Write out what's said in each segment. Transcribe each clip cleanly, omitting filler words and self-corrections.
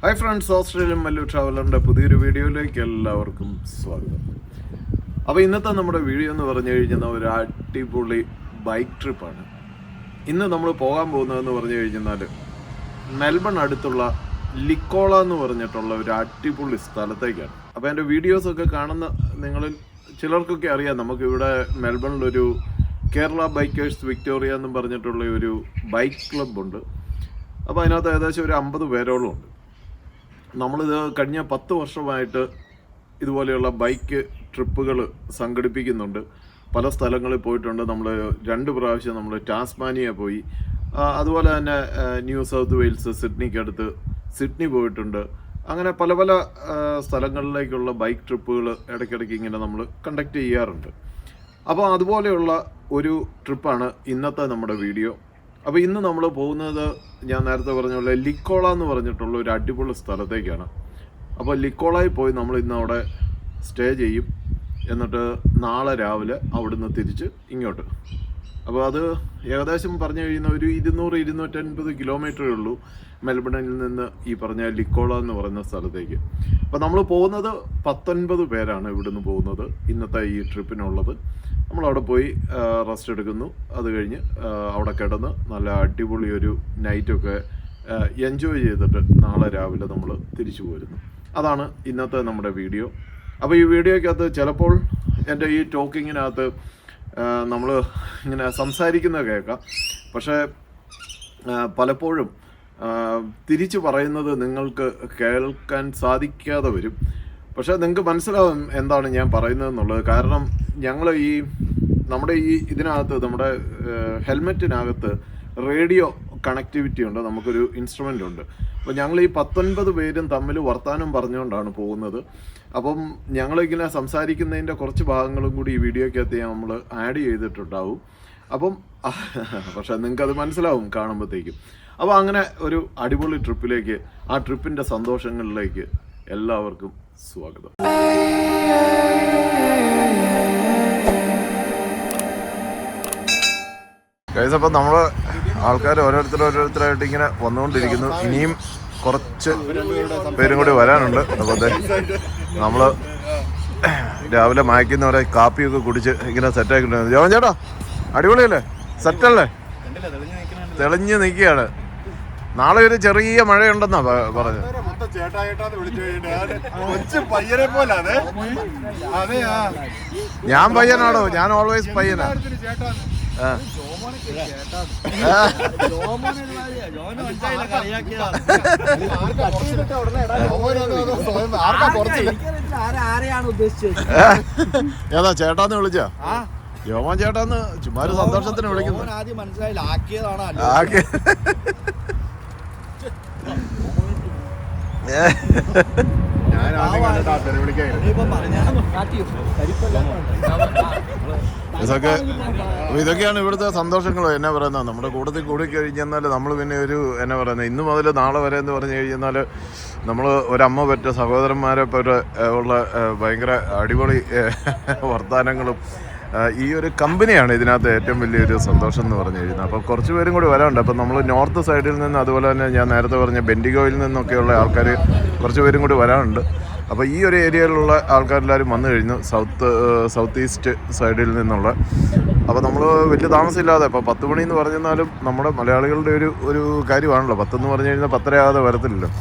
Hi friends, Australian Mallu ട്രാവലറിൻ്റെ പുതിയൊരു വീഡിയോയിലേക്ക് എല്ലാവർക്കും സ്വാഗതം. അപ്പോൾ ഇന്നത്തെ നമ്മുടെ വീഡിയോ എന്ന് പറഞ്ഞു കഴിഞ്ഞാൽ ഒരു അടിപൊളി ബൈക്ക് ട്രിപ്പാണ്. ഇന്ന് നമ്മൾ പോകാൻ പോകുന്നതെന്ന് പറഞ്ഞു കഴിഞ്ഞാൽ മെൽബൺ അടുത്തുള്ള ലിക്കോള എന്ന് പറഞ്ഞിട്ടുള്ള ഒരു അടിപൊളി സ്ഥലത്തേക്കാണ്. അപ്പോൾ എൻ്റെ വീഡിയോസൊക്കെ കാണുന്ന നിങ്ങളിൽ ചിലർക്കൊക്കെ അറിയാം, നമുക്കിവിടെ മെൽബണിലൊരു കേരള ബൈക്കേഴ്സ് വിക്ടോറിയ എന്നും പറഞ്ഞിട്ടുള്ള ഒരു ബൈക്ക് ക്ലബ്ബുണ്ട്. അപ്പോൾ അതിനകത്ത് ഏകദേശം ഒരു 50 പേരോളം ഉണ്ട്. നമ്മളിത് കഴിഞ്ഞ 10 വർഷമായിട്ട് ഇതുപോലെയുള്ള ബൈക്ക് ട്രിപ്പുകൾ സംഘടിപ്പിക്കുന്നുണ്ട്. പല സ്ഥലങ്ങളിൽ പോയിട്ടുണ്ട്. നമ്മൾ 2 പ്രാവശ്യം നമ്മൾ ടാസ്മാനിയ പോയി, അതുപോലെ തന്നെ ന്യൂ സൗത്ത് വെയിൽസ് സിഡ്നിക്കടുത്ത് സിഡ്നി പോയിട്ടുണ്ട്. അങ്ങനെ പല പല സ്ഥലങ്ങളിലേക്കുള്ള ബൈക്ക് ട്രിപ്പുകൾ ഇടയ്ക്കിടയ്ക്ക് ഇങ്ങനെ നമ്മൾ കണ്ടക്ട് ചെയ്യാറുണ്ട്. അപ്പോൾ അതുപോലെയുള്ള ഒരു ട്രിപ്പാണ് ഇന്നത്തെ നമ്മുടെ വീഡിയോ. അപ്പോൾ ഇന്ന് നമ്മൾ പോകുന്നത് ഞാൻ നേരത്തെ പറഞ്ഞ പോലെ ലിക്കോള എന്ന് പറഞ്ഞിട്ടുള്ള ഒരു അടിപൊളി സ്ഥലത്തേക്കാണ്. അപ്പോൾ ലിക്കോളയിൽ പോയി നമ്മൾ ഇന്ന് അവിടെ സ്റ്റേ ചെയ്യും. എന്നിട്ട് നാളെ രാവിലെ അവിടുന്ന് തിരിച്ച് ഇങ്ങോട്ട്. അപ്പോൾ അത് ഏകദേശം പറഞ്ഞു കഴിയുന്ന ഒരു 200-250 കിലോമീറ്ററേ ഉള്ളൂ മെൽബണിൽ നിന്ന് ഈ പറഞ്ഞ ലിക്കോള എന്ന് പറയുന്ന സ്ഥലത്തേക്ക്. അപ്പോൾ നമ്മൾ പോകുന്നത് 19 പേരാണ് ഇവിടുന്ന് പോകുന്നത് ഇന്നത്തെ ഈ ട്രിപ്പിനുള്ളത്. നമ്മളവിടെ പോയി റെസ്റ്റ് എടുക്കുന്നു. അത് കഴിഞ്ഞ് അവിടെ കിടന്ന് നല്ല അടിപൊളി ഒരു നൈറ്റൊക്കെ എൻജോയ് ചെയ്തിട്ട് നാളെ രാവിലെ നമ്മൾ തിരിച്ചു പോരുന്നു. അതാണ് ഇന്നത്തെ നമ്മുടെ വീഡിയോ. അപ്പോൾ ഈ വീഡിയോയ്ക്കകത്ത് ചിലപ്പോൾ എൻ്റെ ഈ ടോക്കിങ്ങിനകത്ത് നമ്മൾ ഇങ്ങനെ സംസാരിക്കുന്നത് കേൾക്കാം. പക്ഷേ പലപ്പോഴും തിരിച്ചു പറയുന്നത് നിങ്ങൾക്ക് കേൾക്കാൻ സാധിക്കാതെ വരും. പക്ഷേ നിങ്ങൾക്ക് മനസ്സിലാവും എന്താണ് ഞാൻ പറയുന്നതെന്നുള്ളത്. കാരണം ഞങ്ങൾ നമ്മുടെ ഇതിനകത്ത് നമ്മുടെ ഹെൽമെറ്റിനകത്ത് റേഡിയോ കണക്ടിവിറ്റി ഉണ്ട്, നമുക്കൊരു ഇൻസ്ട്രുമെൻ്റ് ഉണ്ട്. അപ്പോൾ ഞങ്ങൾ ഈ 19 പേരും തമ്മിൽ വർത്താനം പറഞ്ഞുകൊണ്ടാണ് പോകുന്നത്. അപ്പം ഞങ്ങളിങ്ങനെ സംസാരിക്കുന്നതിൻ്റെ കുറച്ച് ഭാഗങ്ങളും കൂടി ഈ വീഡിയോയ്ക്കകത്ത് നമ്മൾ ആഡ് ചെയ്തിട്ടുണ്ടാവും. അപ്പം പക്ഷേ നിങ്ങൾക്കത് മനസ്സിലാവും കാണുമ്പോഴത്തേക്കും. അപ്പോൾ അങ്ങനെ ഒരു അടിപൊളി ട്രിപ്പിലേക്ക്, ആ ട്രിപ്പിൻ്റെ സന്തോഷങ്ങളിലേക്ക് എല്ലാവർക്കും സ്വാഗതം. ഗൈസ്, അപ്പം നമ്മൾ ആൾക്കാർ ഓരോരുത്തരായിട്ട് ഇങ്ങനെ വന്നുകൊണ്ടിരിക്കുന്നു. ഇനിയും കുറച്ച് പേരും കൂടി വരാനുണ്ട്. അപ്പോൾ നമ്മൾ രാവിലെ മയക്കുന്നവരെ കാപ്പിയൊക്കെ കുടിച്ച് ഇങ്ങനെ സെറ്റാക്കിയിട്ടുണ്ട്. ജോൺ ചേട്ടാ, അടിപൊളിയല്ലേ? സെറ്റല്ലേ? തെളിഞ്ഞ് നിൽക്കുകയാണ്. നാളെ ഒരു ചെറിയ മഴയുണ്ടെന്നാ പറഞ്ഞത്. ഞാൻ പയ്യനാണോ? ഞാൻ ഓൾവേസ് പയ്യനാ. ഏതാ ചേട്ടാന്ന് വിളിച്ചാ? യോമൻ ചേട്ടാന്ന് ചുമ്മാ ഒരു സന്തോഷത്തിന് വിളിക്കുന്നു. ഇതൊക്കെയാണ് ഇവിടുത്തെ സന്തോഷങ്ങൾ. എന്നാ പറയുന്നത്, നമ്മുടെ കൂട്ടത്തിൽ കൂടി കഴിഞ്ഞാൽ നമ്മൾ പിന്നെ ഒരു എന്നാ പറയുന്നത്, ഇന്ന് മുതൽ നാളെ വരെ എന്ന് പറഞ്ഞു കഴിഞ്ഞാൽ നമ്മൾ ഒരമ്മ പെറ്റ സഹോദരന്മാരെ പോലെ ഉള്ള ഭയങ്കര അടിപൊളി വർത്തമാനങ്ങളും ഈ ഒരു കമ്പനിയാണ് ഇതിനകത്ത് ഏറ്റവും വലിയൊരു സന്തോഷം എന്ന് പറഞ്ഞു കഴിഞ്ഞാൽ. അപ്പോൾ കുറച്ച് പേരും കൂടി വരാനുണ്ട്. അപ്പോൾ നമ്മൾ നോർത്ത് സൈഡിൽ നിന്ന്, അതുപോലെ തന്നെ ഞാൻ നേരത്തെ പറഞ്ഞ ബെൻഡിഗോയിൽ നിന്നൊക്കെയുള്ള ആൾക്കാർ കുറച്ച് പേരും കൂടി വരാനുണ്ട്. അപ്പോൾ ഈ ഒരു ഏരിയയിലുള്ള ആൾക്കാരെല്ലാവരും വന്നു കഴിഞ്ഞു, സൗത്ത് ഈസ്റ്റ് സൈഡിൽ നിന്നുള്ള. അപ്പോൾ നമ്മൾ വലിയ താമസമില്ലാതെ, ഇപ്പോൾ 10 മണി എന്ന് പറഞ്ഞാലും നമ്മുടെ മലയാളികളുടെ ഒരു കാര്യമാണല്ലോ. 10 എന്ന് പറഞ്ഞു കഴിഞ്ഞാൽ 10:30 ആകാതെ വരത്തില്ലല്ലോ.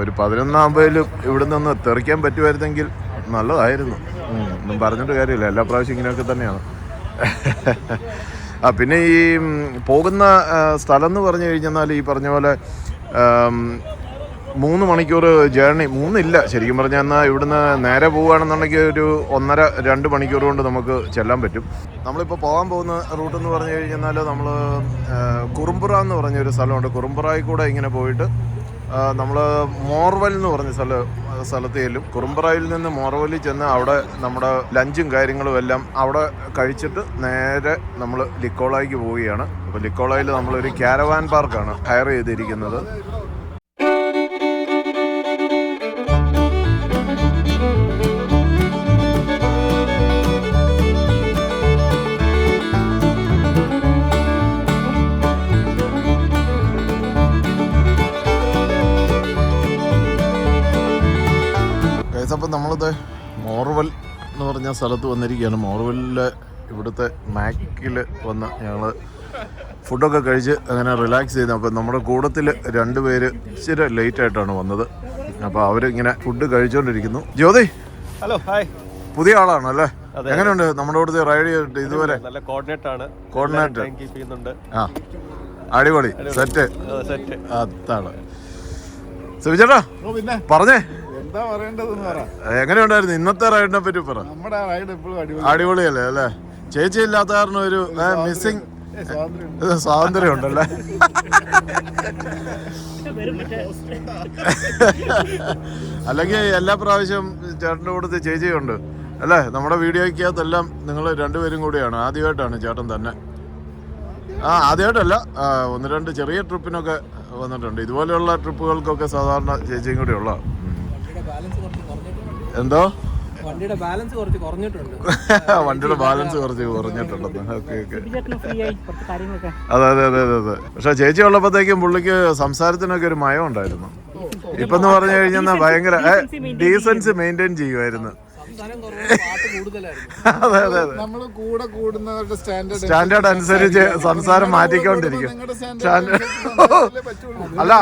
ഒരു 11 ആകുമ്പോഴേലും ഇവിടെ നിന്ന് തെറിക്കാൻ പറ്റുമായിരുന്നെങ്കിൽ നല്ലതായിരുന്നു. ഒന്നും പറഞ്ഞിട്ട് കാര്യമില്ല, എല്ലാ പ്രാവശ്യം ഇങ്ങനെയൊക്കെ തന്നെയാണ്. പിന്നെ ഈ പോകുന്ന സ്ഥലം എന്ന് പറഞ്ഞു കഴിഞ്ഞാൽ ഈ പറഞ്ഞ പോലെ 3 മണിക്കൂർ ജേർണി, 3 ഇല്ല ശരിക്കും പറഞ്ഞാൽ. എന്നാൽ ഇവിടുന്ന് നേരെ പോവുകയാണെന്നുണ്ടെങ്കിൽ ഒരു 1.5-2 മണിക്കൂർ കൊണ്ട് നമുക്ക് ചെല്ലാൻ പറ്റും. നമ്മളിപ്പോൾ പോകാൻ പോകുന്ന റൂട്ട് എന്ന് പറഞ്ഞു കഴിഞ്ഞാൽ നമ്മൾ കുറുമ്പുറ എന്ന് പറഞ്ഞൊരു സ്ഥലമുണ്ട്. കുറുമ്പുറയിൽ കൂടെ ഇങ്ങനെ പോയിട്ട് നമ്മൾ മോർവൽ എന്ന് പറഞ്ഞ സ്ഥലത്ത് ചെല്ലും. കുറുമ്പുറയിൽ നിന്ന് മോർവലിൽ ചെന്ന് അവിടെ നമ്മുടെ ലഞ്ചും കാര്യങ്ങളും എല്ലാം അവിടെ കഴിച്ചിട്ട് നേരെ നമ്മൾ ലിക്കോളയ്ക്ക് പോവുകയാണ്. അപ്പോൾ ലിക്കോളയിൽ നമ്മളൊരു കാരവാൻ പാർക്കാണ് ഹയർ ചെയ്തിരിക്കുന്നത്. അപ്പോൾ നമ്മളിത് മോർവൽ എന്ന് പറഞ്ഞ സ്ഥലത്ത് വന്നിരിക്കുകയാണ്. മോർവലിൽ ഇവിടുത്തെ മാക്കിൽ വന്ന് ഞങ്ങൾ ഫുഡൊക്കെ കഴിച്ച് അങ്ങനെ റിലാക്സ് ചെയ്തു. അപ്പോൾ നമ്മുടെ കൂട്ടത്തിൽ 2 പേര് ഇച്ചിരി ലേറ്റായിട്ടാണ് വന്നത്. അപ്പോൾ അവരിങ്ങനെ ഫുഡ് കഴിച്ചുകൊണ്ടിരിക്കുന്നു. Jyothi, hello, hi. പുതിയ ആളാണ് അല്ലേ? എങ്ങനെയുണ്ട് നമ്മുടെ കൂട്ടത്തിൽ റൈഡ് ചെയ്തിട്ട് ഇതുവരെ? നല്ല കോർഡിനേറ്റർ ആണ്. ആ, അടിപൊളി, സെറ്റ്. അതാണ് സുവിചേട്ടാ, പറഞ്ഞേ എന്താ പറയേണ്ടതെന്ന് പറ. എങ്ങനെയുണ്ടായിരുന്നു ഇന്നത്തെ റൈഡിനെ പറ്റി? പറ. നമ്മുടെ റൈഡ് എപ്പോഴും അടിപൊളിയല്ലേ അല്ലേ? ചേച്ചി ഇല്ലാത്ത കാരണം ഒരു മിസ്സിങ് സ്വാതന്ത്ര്യം ഉണ്ടല്ലേ? അല്ലെങ്കിൽ എല്ലാ പ്രാവശ്യവും ചേട്ടൻ്റെ കൂട്ടത്തിൽ ചേച്ചിയുണ്ട് അല്ലേ? നമ്മുടെ വീഡിയോയ്ക്കകത്തെല്ലാം നിങ്ങൾ 2 പേരും കൂടിയാണ്. ആദ്യമായിട്ടാണ് ചേട്ടൻ തന്നെ. ആദ്യമായിട്ടല്ല, 1-2 ചെറിയ ട്രിപ്പിനൊക്കെ വന്നിട്ടുണ്ട്. ഇതുപോലെയുള്ള ട്രിപ്പുകൾക്കൊക്കെ സാധാരണ ചേച്ചിയും കൂടി ഉള്ള. എന്തോ വണ്ടിയുടെ ബാലൻസ് കുറച്ച് കുറഞ്ഞിട്ടുണ്ടെന്ന്. അതെ. പക്ഷെ ചേച്ചി ഉള്ളപ്പോഴത്തേക്കും പുള്ളിക്ക് സംസാരത്തിനൊക്കെ ഒരു മയം ഉണ്ടായിരുന്നു. ഇപ്പം എന്ന് പറഞ്ഞു കഴിഞ്ഞാൽ ഭയങ്കര ഡീസൻസി മെയിൻറ്റെയിൻ ചെയ്യുമായിരുന്നു. അതെ. സ്റ്റാൻഡേർഡ് അനുസരിച്ച് സംസാരം മാറ്റിക്കൊണ്ടിരിക്കും. അല്ല,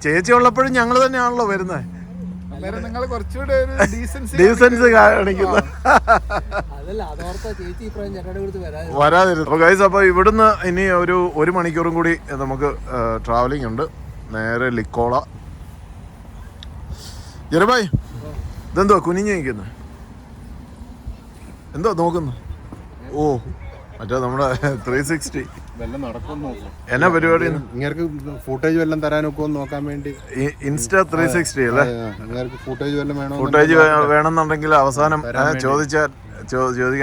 ചേച്ചി ഉള്ളപ്പോഴും ഞങ്ങൾ തന്നെയാണല്ലോ വരുന്നത്. ഡീസൻസ് കാണിക്കുന്നത് വരാതിരുന്നു. ഗൈസ്, അപ്പോൾ ഇവിടുന്ന് ഇനി ഒരു 1 മണിക്കൂറും കൂടി നമുക്ക് ട്രാവലിംഗ് ഉണ്ട്. നേരെ ലിക്കോള. ജെറുബായ്, ഇതെന്തോ കുനിഞ്ഞു നിൽക്കുന്നത്? എന്തോ നോക്കുന്നു? ഓ, മറ്റേ നമ്മുടെ 360 എന്നാ പരിപാടി? ഇങ്ങനെ ഫുട്ടേജ് വല്ലതും തരാനൊക്കെ നോക്കാൻ വേണ്ടി ഇൻസ്റ്റാ 360 അല്ലേ? ഫുട്ടേജ് വേണമെന്നുണ്ടെങ്കിൽ അവസാനം ചോദിക്കാം.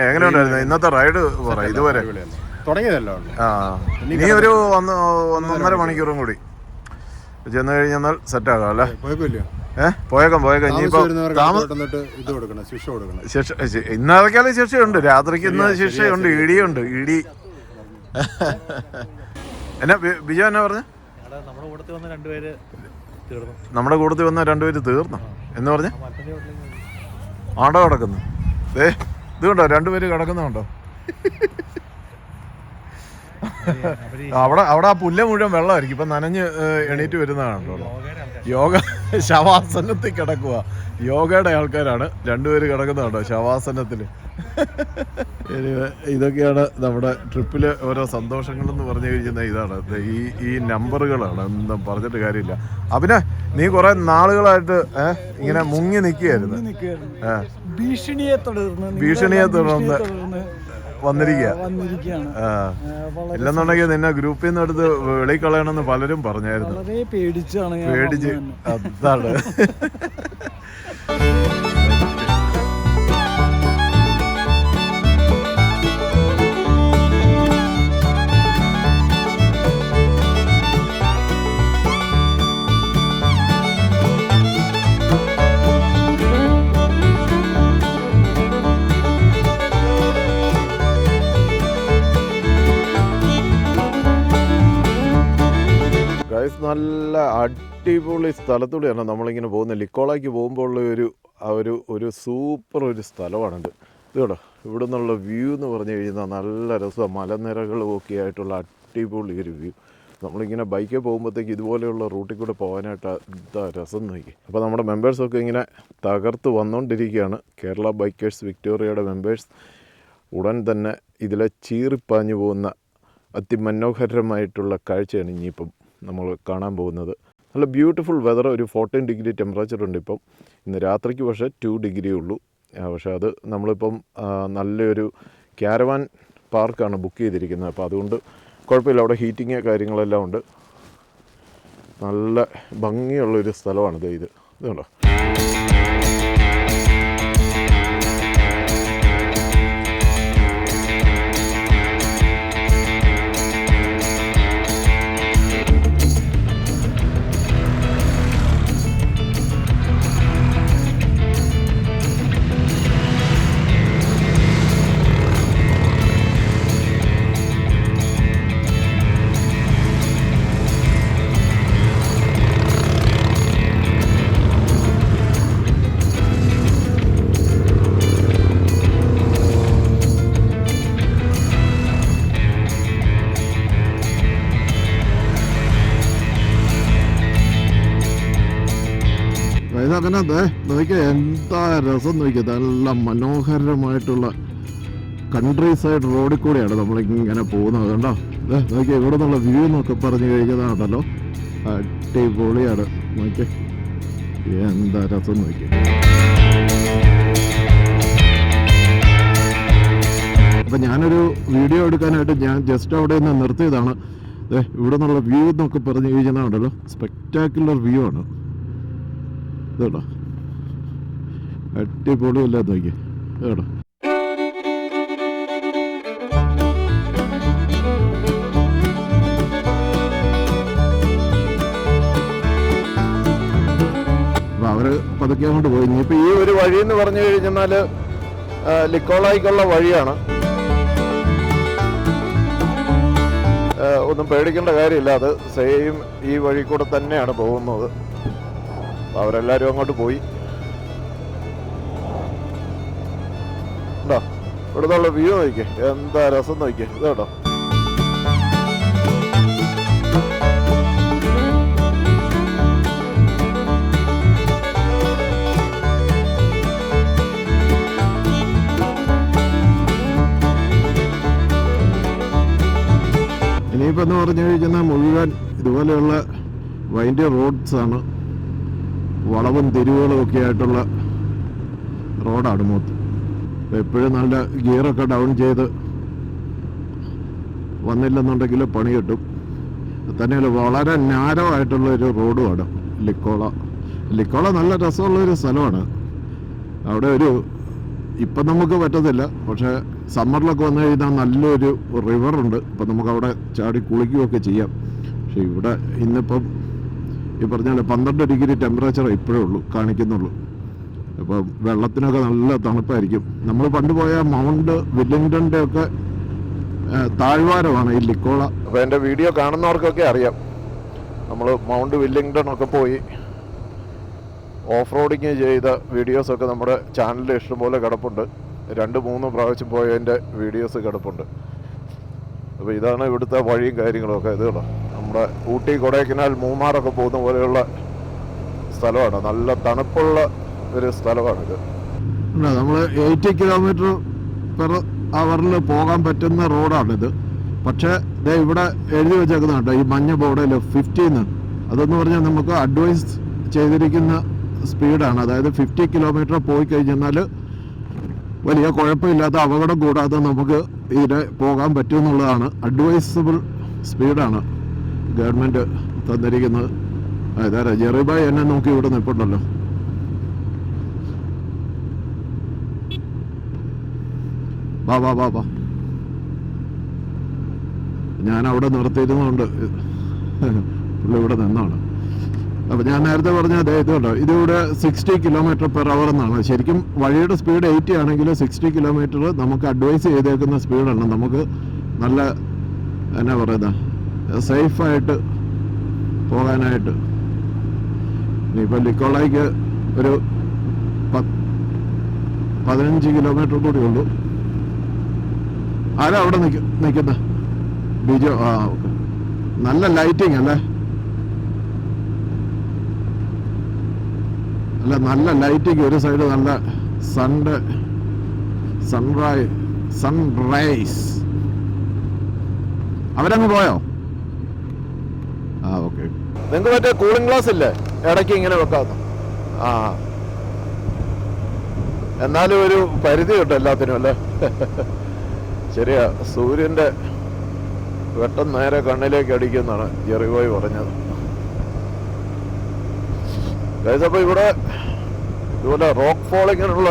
എങ്ങനെയുണ്ടായിരുന്നു ഇന്നത്തെ റൈഡ്? പറ. ഇതുവരെ തുടങ്ങിയതല്ലോ. ഇനി ഒരു 1.5 മണിക്കൂറും കൂടി ചെന്ന് കഴിഞ്ഞാൽ സെറ്റാകാം അല്ലേ? പോയേക്കാം. ഇന്നതൊക്കെയാലും ശിക്ഷയുണ്ട്. രാത്രിക്ക് ഇന്ന് ശിക്ഷയുണ്ട്. ഇടിയുണ്ട്. എന്നാ ബിജു എന്നാ പറഞ്ഞ? നമ്മുടെ കൂട്ടത്തിൽ വന്ന 2 പേര് തീർന്നു എന്ന് പറഞ്ഞ? ആടോ കിടക്കുന്നു. ഇത് കണ്ടോ, 2 പേര് കിടക്കുന്നുണ്ടോ? അവിടെ ആ പുല്ല മുഴുവൻ വെള്ളമായിരിക്കും. ഇപ്പൊ നനഞ്ഞ് എണീറ്റ് വരുന്നതാണോ? യോഗ ശവാസനത്തിൽ കിടക്കുക. യോഗയുടെ ആൾക്കാരാണ് 2 പേര് കിടക്കുന്നുണ്ടോ ശവാസനത്തില്? ഇതൊക്കെയാണ് നമ്മുടെ ട്രിപ്പിലെ ഓരോ സന്തോഷങ്ങളെന്ന് പറഞ്ഞു കഴിഞ്ഞാൽ ഇതാണ്. ഈ നമ്പറുകളാണ്, ഒന്നും പറഞ്ഞിട്ട് കാര്യമില്ല. അഭിനെ, നീ കുറെ നാളുകളായിട്ട് ഇങ്ങനെ മുങ്ങി നിൽക്കുകയായിരുന്നു. ഭീഷണിയെ തുടർന്ന് വന്നിരിക്കുകയാണ്. ഇല്ലെന്നുണ്ടെങ്കിൽ നിന്നെ ഗ്രൂപ്പിൽ നിന്ന് എടുത്ത് വെളി കളയണമെന്ന് പലരും പറഞ്ഞായിരുന്നു. പേടിച്ച് അതാണ്. നല്ല അടിപൊളി സ്ഥലത്തൂടെയാണ് നമ്മളിങ്ങനെ പോകുന്നത്. ലിക്കോളയ്ക്ക് പോകുമ്പോൾ ഉള്ള ഒരു സൂപ്പർ ഒരു സ്ഥലമാണിത്. ഇത് കേട്ടോ, ഇവിടെ നിന്നുള്ള വ്യൂ എന്ന് പറഞ്ഞു കഴിഞ്ഞാൽ നല്ല രസമാണ്. മലനിരകളും ഒക്കെ ആയിട്ടുള്ള അടിപൊളി ഒരു വ്യൂ. നമ്മളിങ്ങനെ ബൈക്കിൽ പോകുമ്പോഴത്തേക്ക് ഇതുപോലെയുള്ള റൂട്ടിൽ കൂടെ പോകാനായിട്ട് എന്താ രസം നോക്കി. അപ്പോൾ നമ്മുടെ മെമ്പേഴ്സൊക്കെ ഇങ്ങനെ തകർത്ത് വന്നുകൊണ്ടിരിക്കുകയാണ്. കേരള ബൈക്കേഴ്സ് വിക്ടോറിയയുടെ മെമ്പേഴ്സ് ഉടൻ തന്നെ ഇതിലെ ചീറിപ്പാഞ്ഞു പോകുന്ന അതിമനോഹരമായിട്ടുള്ള കാഴ്ചയാണ് ഇനിയിപ്പം നമ്മൾ കാണാൻ പോകുന്നത്. നല്ല ബ്യൂട്ടിഫുൾ വെതർ. ഒരു 14 ഡിഗ്രി ടെമ്പറേച്ചർ ഉണ്ട് ഇപ്പം. ഇന്ന് രാത്രിക്ക് പക്ഷേ 2 ഡിഗ്രി ഉള്ളൂ. പക്ഷേ അത് നമ്മളിപ്പം നല്ലൊരു ക്യാരവാൻ പാർക്കാണ് ബുക്ക് ചെയ്തിരിക്കുന്നത്. അപ്പോൾ അതുകൊണ്ട് കുഴപ്പമില്ല. അവിടെ ഹീറ്റിങ് കാര്യങ്ങളെല്ലാം ഉണ്ട്. നല്ല ഭംഗിയുള്ളൊരു സ്ഥലമാണിത്. ഇത് കണ്ടോ? അങ്ങനെ നോക്കിയ എന്താ രസം നോക്കിയ നല്ല മനോഹരമായിട്ടുള്ള കൺട്രി സൈഡ് റോഡിൽ കൂടെയാണ് നമ്മളിങ്ങനെ പോകുന്നത് കണ്ടോ. നോക്കിയ ഇവിടെ നിന്നുള്ള വ്യൂ എന്നൊക്കെ പറഞ്ഞു കഴിഞ്ഞതാണല്ലോ അടിപൊളിയാണ്. നോക്കിയ എന്താ രസം നോക്കിയ. അപ്പം ഞാനൊരു വീഡിയോ എടുക്കാനായിട്ട് ഞാൻ ജസ്റ്റ് അവിടെ നിന്ന് നിർത്തിയതാണ്. ഇവിടെ നിന്നുള്ള വ്യൂ എന്നൊക്കെ പറഞ്ഞു കഴിഞ്ഞതാണല്ലോ സ്പെക്ടാക്കുലർ വ്യൂ ആണ് കേട്ടോ. അടിപൊളിയല്ലേ നോക്കി കേട്ടോ. അപ്പം അവർ പതുക്കെ അങ്ങോട്ട് പോയി. ഇനിയിപ്പോൾ ഈ ഒരു വഴി എന്ന് പറഞ്ഞു കഴിഞ്ഞാൽ ലിക്കോളായിക്കുള്ള വഴിയാണ്. ഒന്നും പേടിക്കേണ്ട കാര്യമില്ല, അത് സെയിം ഈ വഴി കൂടെ തന്നെയാണ് പോകുന്നത്. അവരെല്ലാവരും അങ്ങോട്ട് പോയി. ഉണ്ടോ ഇവിടുന്നുള്ള വ്യൂ നോക്കിക്കേ, എന്താ രസം നോക്കിക്കേ ഇത് കേട്ടോ. ഇനിയിപ്പോൾ എന്ന് പറഞ്ഞു കഴിഞ്ഞാൽ മുഴുവൻ ഇതുപോലെയുള്ള വൈൻഡ് റോഡ്സ് ആണ്. വളവും തിരിവുകളും ഒക്കെ ആയിട്ടുള്ള റോഡാണ് മൊത്തം. എപ്പോഴും നല്ല ഗിയറൊക്കെ ഡൗൺ ചെയ്ത് വന്നില്ലെന്നുണ്ടെങ്കിൽ പണി കിട്ടും. തന്നെയല്ല വളരെ നാരോ ആയിട്ടുള്ള ഒരു റോഡുമാണ് ലിക്കോള നല്ല രസമുള്ളൊരു സ്ഥലമാണ്. അവിടെ ഒരു ഇപ്പം നമുക്ക് പറ്റത്തില്ല, പക്ഷേ സമ്മറിലൊക്കെ വന്നു കഴിഞ്ഞാൽ നല്ലൊരു റിവറുണ്ട്. അപ്പം നമുക്കവിടെ ചാടി കുളിക്കുകയൊക്കെ ചെയ്യാം. പക്ഷെ ഇവിടെ ഇന്നിപ്പം ഈ പറഞ്ഞാൽ 12 ഡിഗ്രി ടെമ്പറേച്ചർ ഇപ്പോഴേ ഉള്ളൂ കാണിക്കുന്നുള്ളൂ. അപ്പോൾ വെള്ളത്തിനൊക്കെ നല്ല തണുപ്പായിരിക്കും. നമ്മൾ പണ്ട് പോയ മൗണ്ട് വില്ലിംഗ്ടൻ്റെ ഒക്കെ താഴ്വാരമാണ് ഈ ലിക്കോള. അപ്പോൾ എൻ്റെ വീഡിയോ കാണുന്നവർക്കൊക്കെ അറിയാം, നമ്മൾ മൗണ്ട് വില്ലിംഗ്ടൺ ഒക്കെ പോയി ഓഫ് റോഡിങ് ചെയ്ത വീഡിയോസൊക്കെ നമ്മുടെ ചാനലിൽ ഇഷ്ടംപോലെ കിടപ്പുണ്ട്. 2-3 പ്രാവശ്യം പോയതിൻ്റെ വീഡിയോസ് കിടപ്പുണ്ട്. അപ്പോൾ ഇതാണ് ഇവിടുത്തെ വഴിയും കാര്യങ്ങളൊക്കെ. ഇത് കേട്ടോ, നമ്മുടെ ഊട്ടി കൊടൈക്കനാൽ മൂന്നാറൊക്കെ പോകുന്ന പോലെയുള്ള സ്ഥലമാണ്. നല്ല തണുപ്പുള്ള ഒരു സ്ഥലമാണിത്. നമ്മൾ 80 km/h പോകാൻ പറ്റുന്ന റോഡാണിത്. പക്ഷേ ഇവിടെ എഴുതി വെച്ചേക്കുന്നുണ്ട് ഈ മഞ്ഞ ബോർഡിൽ 15. അതെന്ന് പറഞ്ഞാൽ നമുക്ക് അഡ്വൈസ് ചെയ്തിരിക്കുന്ന സ്പീഡാണ്. അതായത് 50 km പോയി കഴിഞ്ഞാൽ വലിയ കുഴപ്പമില്ലാത്ത അപകടം കൂടാതെ നമുക്ക് ഇതിൽ പോകാൻ പറ്റുമെന്നുള്ളതാണ്. അഡ്വൈസബിൾ സ്പീഡാണ് ഗവൺമെൻറ് തന്നിരിക്കുന്നത്. അതായത് ജെറിബായ് എന്നെ നോക്കി ഇവിടെ നിൽപ്പുണ്ടല്ലോ. വാ ഞാൻ അവിടെ നിർത്തിയിരുന്നുകൊണ്ട് പുള്ളി ഇവിടെ നിന്നാണ്. അപ്പോൾ ഞാൻ നേരത്തെ പറഞ്ഞ ഇതുണ്ടോ, ഇതിവിടെ 60 km/h എന്നാണ്. ശരിക്കും വഴിയുടെ സ്പീഡ് 80 ആണെങ്കിൽ 60 km നമുക്ക് അഡ്വൈസ് ചെയ്തേക്കുന്ന സ്പീഡാണ്. നമുക്ക് നല്ല എന്നാ പറയുന്നത് സേഫായിട്ട് പോകാനായിട്ട്. ഇനിയിപ്പോൾ ലിക്കോളയ്ക്ക് ഒരു 15 km കൂടി ഉള്ളൂ. ആരാ അവിടെ നിൽക്കുന്ന ബിജോ? ഓക്കെ. നല്ല ലൈറ്റിംഗ് അല്ലേ? അല്ല, നല്ല ലൈറ്റിംഗ്. ഒരു സൈഡ് നല്ല സൺറൈസ്. അവരങ്ങ് പോയോ? ഓക്കെ. നിങ്ങൾക്ക് മറ്റേ കൂളിംഗ് ഗ്ലാസ് ഇല്ലേ ഇടയ്ക്ക് ഇങ്ങനെ വെക്കാത്ത? എന്നാലും ഒരു പരിധി കിട്ടും എല്ലാത്തിനും അല്ലേ? ശരിയാ, സൂര്യന്റെ വെട്ടം നേരെ കണ്ണിലേക്ക് അടിക്കുന്നാണ് ജെറിബോയ് പറഞ്ഞത്. അപ്പോൾ ഇവിടെ ഇതുപോലെ റോക്ക് ഫോളിങ്ങിനുള്ള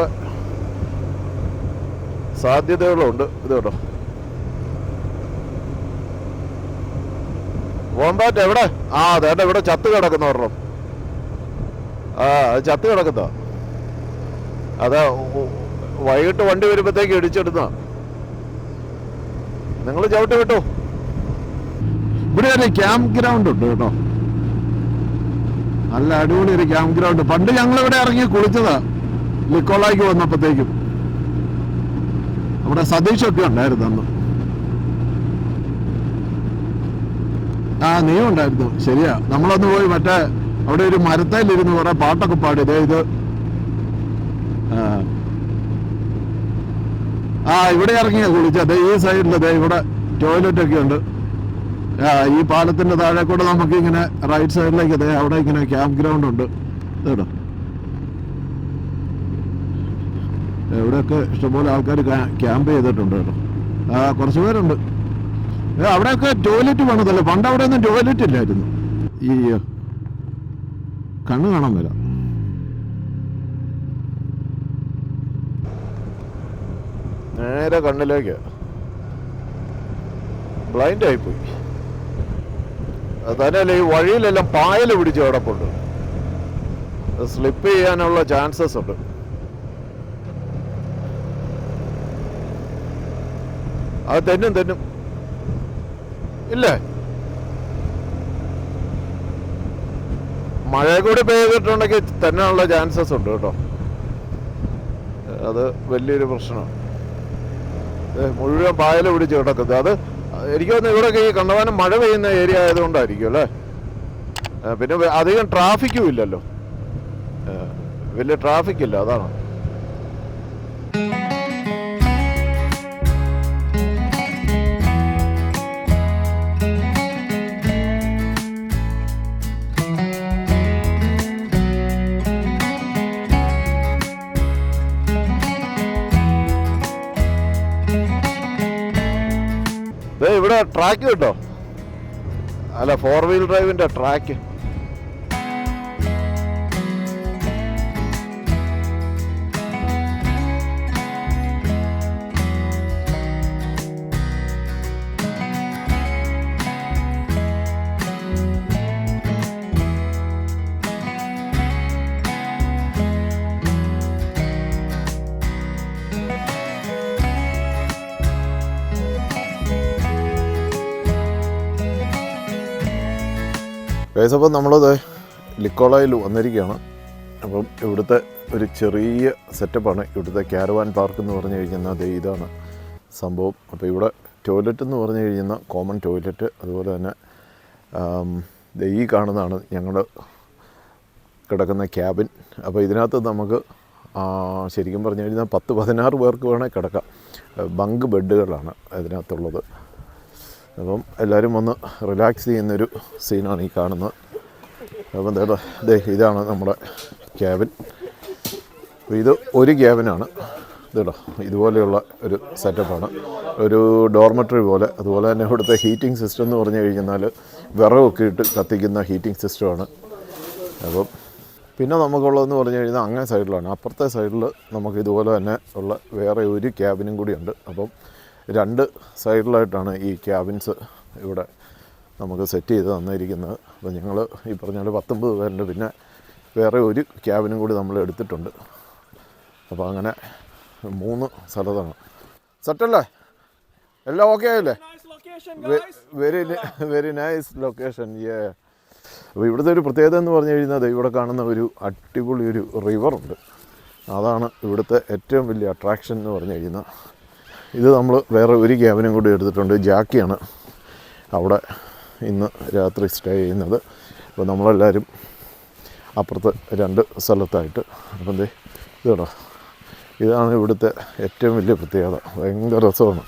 സാധ്യതകളുണ്ട്. ഇത് കേട്ടോ, വോംബാറ്റ് എവിടെ? അതേണ്ട ഇവിടെ ചത്ത് കിടക്കുന്ന ഒരെണ്ണം. അത് ചത്ത് കിടക്കുന്ന അതാ വൈകിട്ട് വണ്ടി വരുമ്പോഴത്തേക്ക് ഇടിച്ചെടുന്ന. നിങ്ങൾ ചവിട്ട് വിട്ടു. ഇവിടെ ഒരു ക്യാമ്പ് ഗ്രൗണ്ട് ഉണ്ട് കേട്ടോ, നല്ല അടിപൊളി ഒരു ക്യാമ്പ് ഗ്രൗണ്ട്. പണ്ട് ഞങ്ങളിവിടെ ഇറങ്ങി കുളിച്ചതാ ലിക്കോളയ്ക്ക് വന്നപ്പോഴത്തേക്കും. നമ്മുടെ സതീഷൊക്കെ ഉണ്ടായിരുന്നു അന്ന്. നീ ഉണ്ടായിരുന്നു, ശരിയാ. നമ്മളൊന്ന് പോയി മറ്റേ അവിടെ ഒരു മരത്തേലിരുന്ന് കുറെ പാട്ടൊക്കെ പാടി. ഇത് ഇവിടെ ഇറങ്ങിയാ കുളിച്ചത്. ഈ സൈഡിൽ ഇവിടെ ടോയ്ലറ്റ് ഒക്കെ ഉണ്ട്. ഈ പാലത്തിന്റെ താഴെ കൂടെ നമുക്ക് ഇങ്ങനെ റൈറ്റ് സൈഡിലേക്ക് അവിടെ ഇങ്ങനെ ക്യാമ്പ് ഗ്രൗണ്ട് ഉണ്ട്. കേട്ടോ, എവിടെയൊക്കെ ഇഷ്ടംപോലെ ആൾക്കാർ ക്യാമ്പ് ചെയ്തിട്ടുണ്ട് കേട്ടോ. കുറച്ച് പേരുണ്ട്. അവിടെയൊക്കെ ടോയ്ലറ്റ് പണിതല്ലോ. പണ്ട് അവിടെ ഒന്നും ടോയ്ലറ്റ് ഇല്ലായിരുന്നു. ഈ കണ്ണ് കാണാൻ വരാം. നേരെ കണ്ണിലേക്ക് ബ്ലൈൻഡ് ആയിപ്പോയി. തന്നെയല്ല ഈ വഴിയിലെല്ലാം പായൽ പിടിച്ച് കിടപ്പുണ്ട്. സ്ലിപ്പ് ചെയ്യാനുള്ള ചാൻസസ് ഉണ്ട്. അത് തെന്നും ഇല്ലേ? മഴ കൂടി പെയ്തിട്ടുണ്ടെങ്കിൽ തന്നെയുള്ള ചാൻസസ് ഉണ്ട് കേട്ടോ. അത് വലിയൊരു പ്രശ്നമാണ്. മുഴുവൻ പായൽ പിടിച്ച് കിടക്കുന്നത്. അത് എനിക്ക് തോന്നുന്നു ഇവിടെയൊക്കെ ഈ കണ്ടമാനം മഴ പെയ്യുന്ന ഏരിയ ആയതുകൊണ്ടായിരിക്കും അല്ലേ. പിന്നെ അധികം ട്രാഫിക്കും ഇല്ലല്ലോ, വലിയ ട്രാഫിക് ഇല്ല, അതാണ്. ഇവിടെ ട്രാക്ക് കിട്ടോ? അല്ല, 4 വീൽ ഡ്രൈവിന്റെ ട്രാക്ക്. അപ്പോൾ നമ്മളത് ലിക്കോളയിൽ വന്നിരിക്കുകയാണ്. അപ്പം ഇവിടുത്തെ ഒരു ചെറിയ സെറ്റപ്പാണ് ഇവിടുത്തെ ക്യാരവാൻ പാർക്ക് എന്ന് പറഞ്ഞു കഴിഞ്ഞാൽ ഇതാണ് സംഭവം. അപ്പോൾ ഇവിടെ ടോയ്ലറ്റ് എന്ന് പറഞ്ഞു കഴിഞ്ഞാൽ കോമൺ ടോയ്ലറ്റ്, അതുപോലെ തന്നെ ഈ കാണുന്നതാണ് ഞങ്ങൾ കിടക്കുന്ന ക്യാബിൻ. അപ്പോൾ ഇതിനകത്ത് നമുക്ക് ശരിക്കും പറഞ്ഞു കഴിഞ്ഞാൽ 10-16 പേർക്ക് വേണേൽ കിടക്കാം. ബങ്ക് ബെഡുകളാണ് ഇതിനകത്തുള്ളത്. അപ്പം എല്ലാവരും ഒന്ന് റിലാക്സ് ചെയ്യുന്നൊരു സീനാണ് ഈ കാണുന്നത്. അപ്പം ഇതാണ് നമ്മുടെ ക്യാബിൻ. അപ്പോൾ ഇത് ഒരു ക്യാബിനാണ്. ഇതോ ഇതുപോലെയുള്ള ഒരു സെറ്റപ്പാണ്, ഒരു ഡോർമെട്രി പോലെ. അതുപോലെ തന്നെ ഇവിടുത്തെ ഹീറ്റിംഗ് സിസ്റ്റം എന്ന് പറഞ്ഞു കഴിഞ്ഞാൽ വിറകൊക്കെ ഇട്ട് കത്തിക്കുന്ന ഹീറ്റിംഗ് സിസ്റ്റമാണ്. അപ്പം പിന്നെ നമുക്കുള്ളതെന്ന് പറഞ്ഞു കഴിഞ്ഞാൽ അങ്ങേ സൈഡിലാണ്. അപ്പുറത്തെ സൈഡിൽ നമുക്ക് ഇതുപോലെ തന്നെ ഉള്ള വേറെ ഒരു ക്യാബിനും കൂടിയുണ്ട്. അപ്പം 2 സൈഡിലായിട്ടാണ് ഈ ക്യാബിൻസ് ഇവിടെ നമുക്ക് സെറ്റ് ചെയ്ത് തന്നിരിക്കുന്നത്. അപ്പോൾ ഞങ്ങൾ ഈ പറഞ്ഞ പോലെ 19 പേരുണ്ട്. പിന്നെ വേറെ ഒരു ക്യാബിനും കൂടി നമ്മൾ എടുത്തിട്ടുണ്ട്. അപ്പോൾ അങ്ങനെ 3 സ്ഥലത്താണ്. സെറ്റല്ലേ? എല്ലാം ഓക്കെ ആയില്ലേ? Very nice location. അപ്പോൾ ഇവിടുത്തെ ഒരു പ്രത്യേകത എന്ന് പറഞ്ഞു കഴിഞ്ഞാൽ ഇവിടെ കാണുന്ന ഒരു അടിപൊളി ഒരു റിവറുണ്ട്. അതാണ് ഇവിടുത്തെ ഏറ്റവും വലിയ അട്രാക്ഷൻ എന്ന് പറഞ്ഞു കഴിഞ്ഞാൽ. ഇത് നമ്മൾ വേറെ ഒരു ക്യാബിനും കൂടി എടുത്തിട്ടുണ്ട്. ജാക്കിയാണ് അവിടെ ഇന്ന് രാത്രി സ്റ്റേ ചെയ്യുന്നത്. അപ്പോൾ നമ്മളെല്ലാവരും അപ്പുറത്ത് 2 സ്ഥലത്തായിട്ട്. അപ്പം ഇത് കേട്ടോ, ഇതാണ് ഇവിടുത്തെ ഏറ്റവും വലിയ പ്രത്യേകത. ഭയങ്കര രസമാണ്.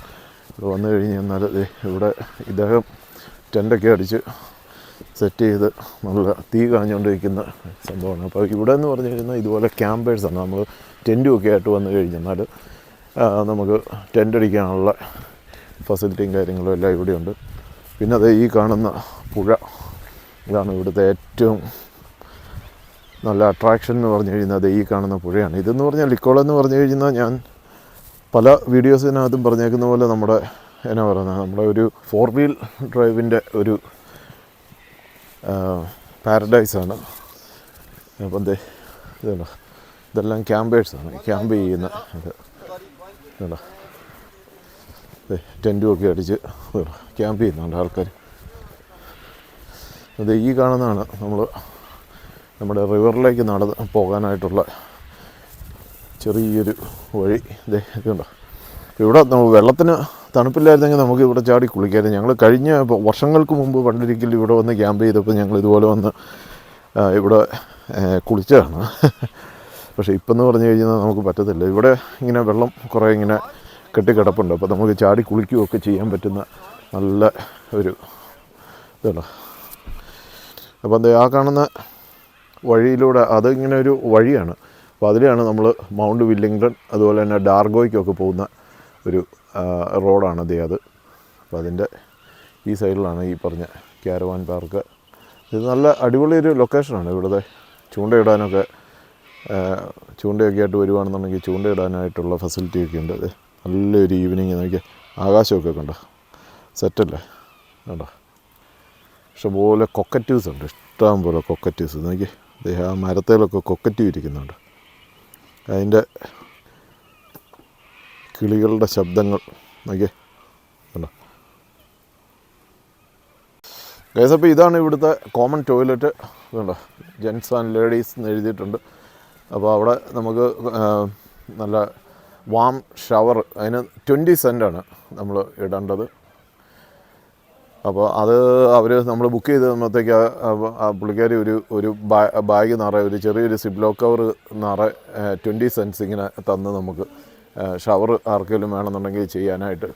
ഇവിടെ വന്നു കഴിഞ്ഞ് കഴിഞ്ഞാൽ ഇവിടെ ഇദ്ദേഹം ടെൻ്റൊക്കെ അടിച്ച് സെറ്റ് ചെയ്ത് നല്ല തീ കാഞ്ഞുകൊണ്ടിരിക്കുന്ന സംഭവമാണ്. അപ്പോൾ ഇവിടെ എന്ന് പറഞ്ഞു കഴിഞ്ഞാൽ ഇതുപോലെ ക്യാമ്പേഴ്സാണ്. നമ്മൾ ടെൻറ്റും ഒക്കെ ആയിട്ട് വന്നു കഴിഞ്ഞാൽ നമുക്ക് ടെൻ്റ് അടിക്കാനുള്ള ഫെസിലിറ്റിയും കാര്യങ്ങളും എല്ലാം ഇവിടെയുണ്ട്. പിന്നെ അത് ഈ കാണുന്ന പുഴ, ഇതാണ് ഇവിടുത്തെ ഏറ്റവും നല്ല അട്രാക്ഷൻ എന്ന് പറഞ്ഞു കഴിഞ്ഞാൽ അത് ഈ കാണുന്ന പുഴയാണ്. ഇതെന്ന് പറഞ്ഞാൽ ലിക്കോളെന്ന് പറഞ്ഞു കഴിഞ്ഞാൽ ഞാൻ പല വീഡിയോസിനകത്തും പറഞ്ഞേക്കുന്ന പോലെ നമ്മുടെ എന്നാ പറയുന്നത്, നമ്മുടെ ഒരു 4 വീൽ ഡ്രൈവിൻ്റെ ഒരു പാരഡൈസാണ്. അപ്പം ഇതെല്ലാം ക്യാമ്പേഴ്സാണ്, ക്യാമ്പ് ചെയ്യുന്ന ഇത് കേട്ടോ. ടെൻറ്റും ഒക്കെ അടിച്ച് ക്യാമ്പ് ചെയ്യുന്നുണ്ട് ആൾക്കാർ. അത് ഈ കാണുന്നതാണ് നമ്മുടെ റിവറിലേക്ക് നടന്ന് പോകാനായിട്ടുള്ള ചെറിയൊരു വഴി. ഇതുണ്ടോ, ഇവിടെ വെള്ളത്തിന് തണുപ്പില്ലായിരുന്നെങ്കിൽ നമുക്ക് ഇവിടെ ചാടി കുളിക്കായിരുന്നു. ഞങ്ങൾ കഴിഞ്ഞ വർഷങ്ങൾക്ക് മുമ്പ് പണ്ടൊരിക്കലും ഇവിടെ വന്ന് ക്യാമ്പ് ചെയ്തപ്പോൾ ഞങ്ങൾ ഇതുപോലെ വന്ന് ഇവിടെ കുളിച്ചതാണ്. പക്ഷേ ഇപ്പം എന്ന് പറഞ്ഞു കഴിഞ്ഞാൽ നമുക്ക് പറ്റത്തില്ല. ഇവിടെ ഇങ്ങനെ വെള്ളം കുറേ ഇങ്ങനെ കെട്ടിക്കിടപ്പുണ്ട്. അപ്പോൾ നമുക്ക് ചാടി കുളിക്കുകയൊക്കെ ചെയ്യാൻ പറ്റുന്ന നല്ല ഒരു ഇതാണ്. അപ്പോൾ എന്താ ആ കാണുന്ന വഴിയിലൂടെ അതിങ്ങനെ ഒരു വഴിയാണ്. അപ്പോൾ അതിലെയാണ് നമ്മൾ മൗണ്ട് വില്ലിംഗ്ടൺ അതുപോലെ തന്നെ ഡാർഗോയ്ക്കൊക്കെ പോകുന്ന ഒരു റോഡാണ് അത്. അപ്പോൾ അതിൻ്റെ ഈ സൈഡിലാണ് ഈ പറഞ്ഞ ക്യാരവാൻ പാർക്ക്. ഇത് നല്ല അടിപൊളി ഒരു ലൊക്കേഷനാണ്. ഇവിടുത്തെ ചൂണ്ടയിടാനൊക്കെ ചൂണ്ടയൊക്കെ ആയിട്ട് വരുവാണെന്നുണ്ടെങ്കിൽ ചൂണ്ടയിടാനായിട്ടുള്ള ഫെസിലിറ്റിയൊക്കെ ഉണ്ട്. അത് നല്ലൊരു ഈവനിങ് നോക്കി ആകാശമൊക്കെ കണ്ടോ, സെറ്റല്ലേ കണ്ടോ. ഇഷ്ടംപോലെ കൊക്കറ്റ്യൂസ് ഉണ്ട്, ഇഷ്ടം പോലെ കൊക്കറ്റ്യൂസ് നോക്കി. ആ മരത്തേലൊക്കെ കൊക്കറ്റ്യൂ ഇരിക്കുന്നുണ്ട്. അതിൻ്റെ കിളികളുടെ ശബ്ദങ്ങൾ നോക്കിയേ കണ്ടോ. ഗൈസ്, അപ്പോൾ ഇതാണ് ഇവിടുത്തെ കോമൺ ടോയ്ലറ്റ്. കണ്ടോ, ജെൻറ്റ്സ് ആൻഡ് ലേഡീസ് എന്ന് എഴുതിയിട്ടുണ്ട്. അപ്പോൾ അവിടെ നമുക്ക് നല്ല വാം ഷവർ, അതിന് 20 സെൻറ്റാണ് നമ്മൾ ഇടേണ്ടത്. അപ്പോൾ അത് നമ്മൾ ബുക്ക് ചെയ്ത് തന്നപ്പോഴത്തേക്ക് ആ പുള്ളിക്കാരി ഒരു ബാഗ് നിറയെ ഒരു ചെറിയൊരു സിബ്ലോ കവർ നിറയെ 20 സെൻറ്റ്സ് ഇങ്ങനെ തന്ന് നമുക്ക് ഷവർ ആർക്കെങ്കിലും വേണമെന്നുണ്ടെങ്കിൽ ചെയ്യാനായിട്ട്.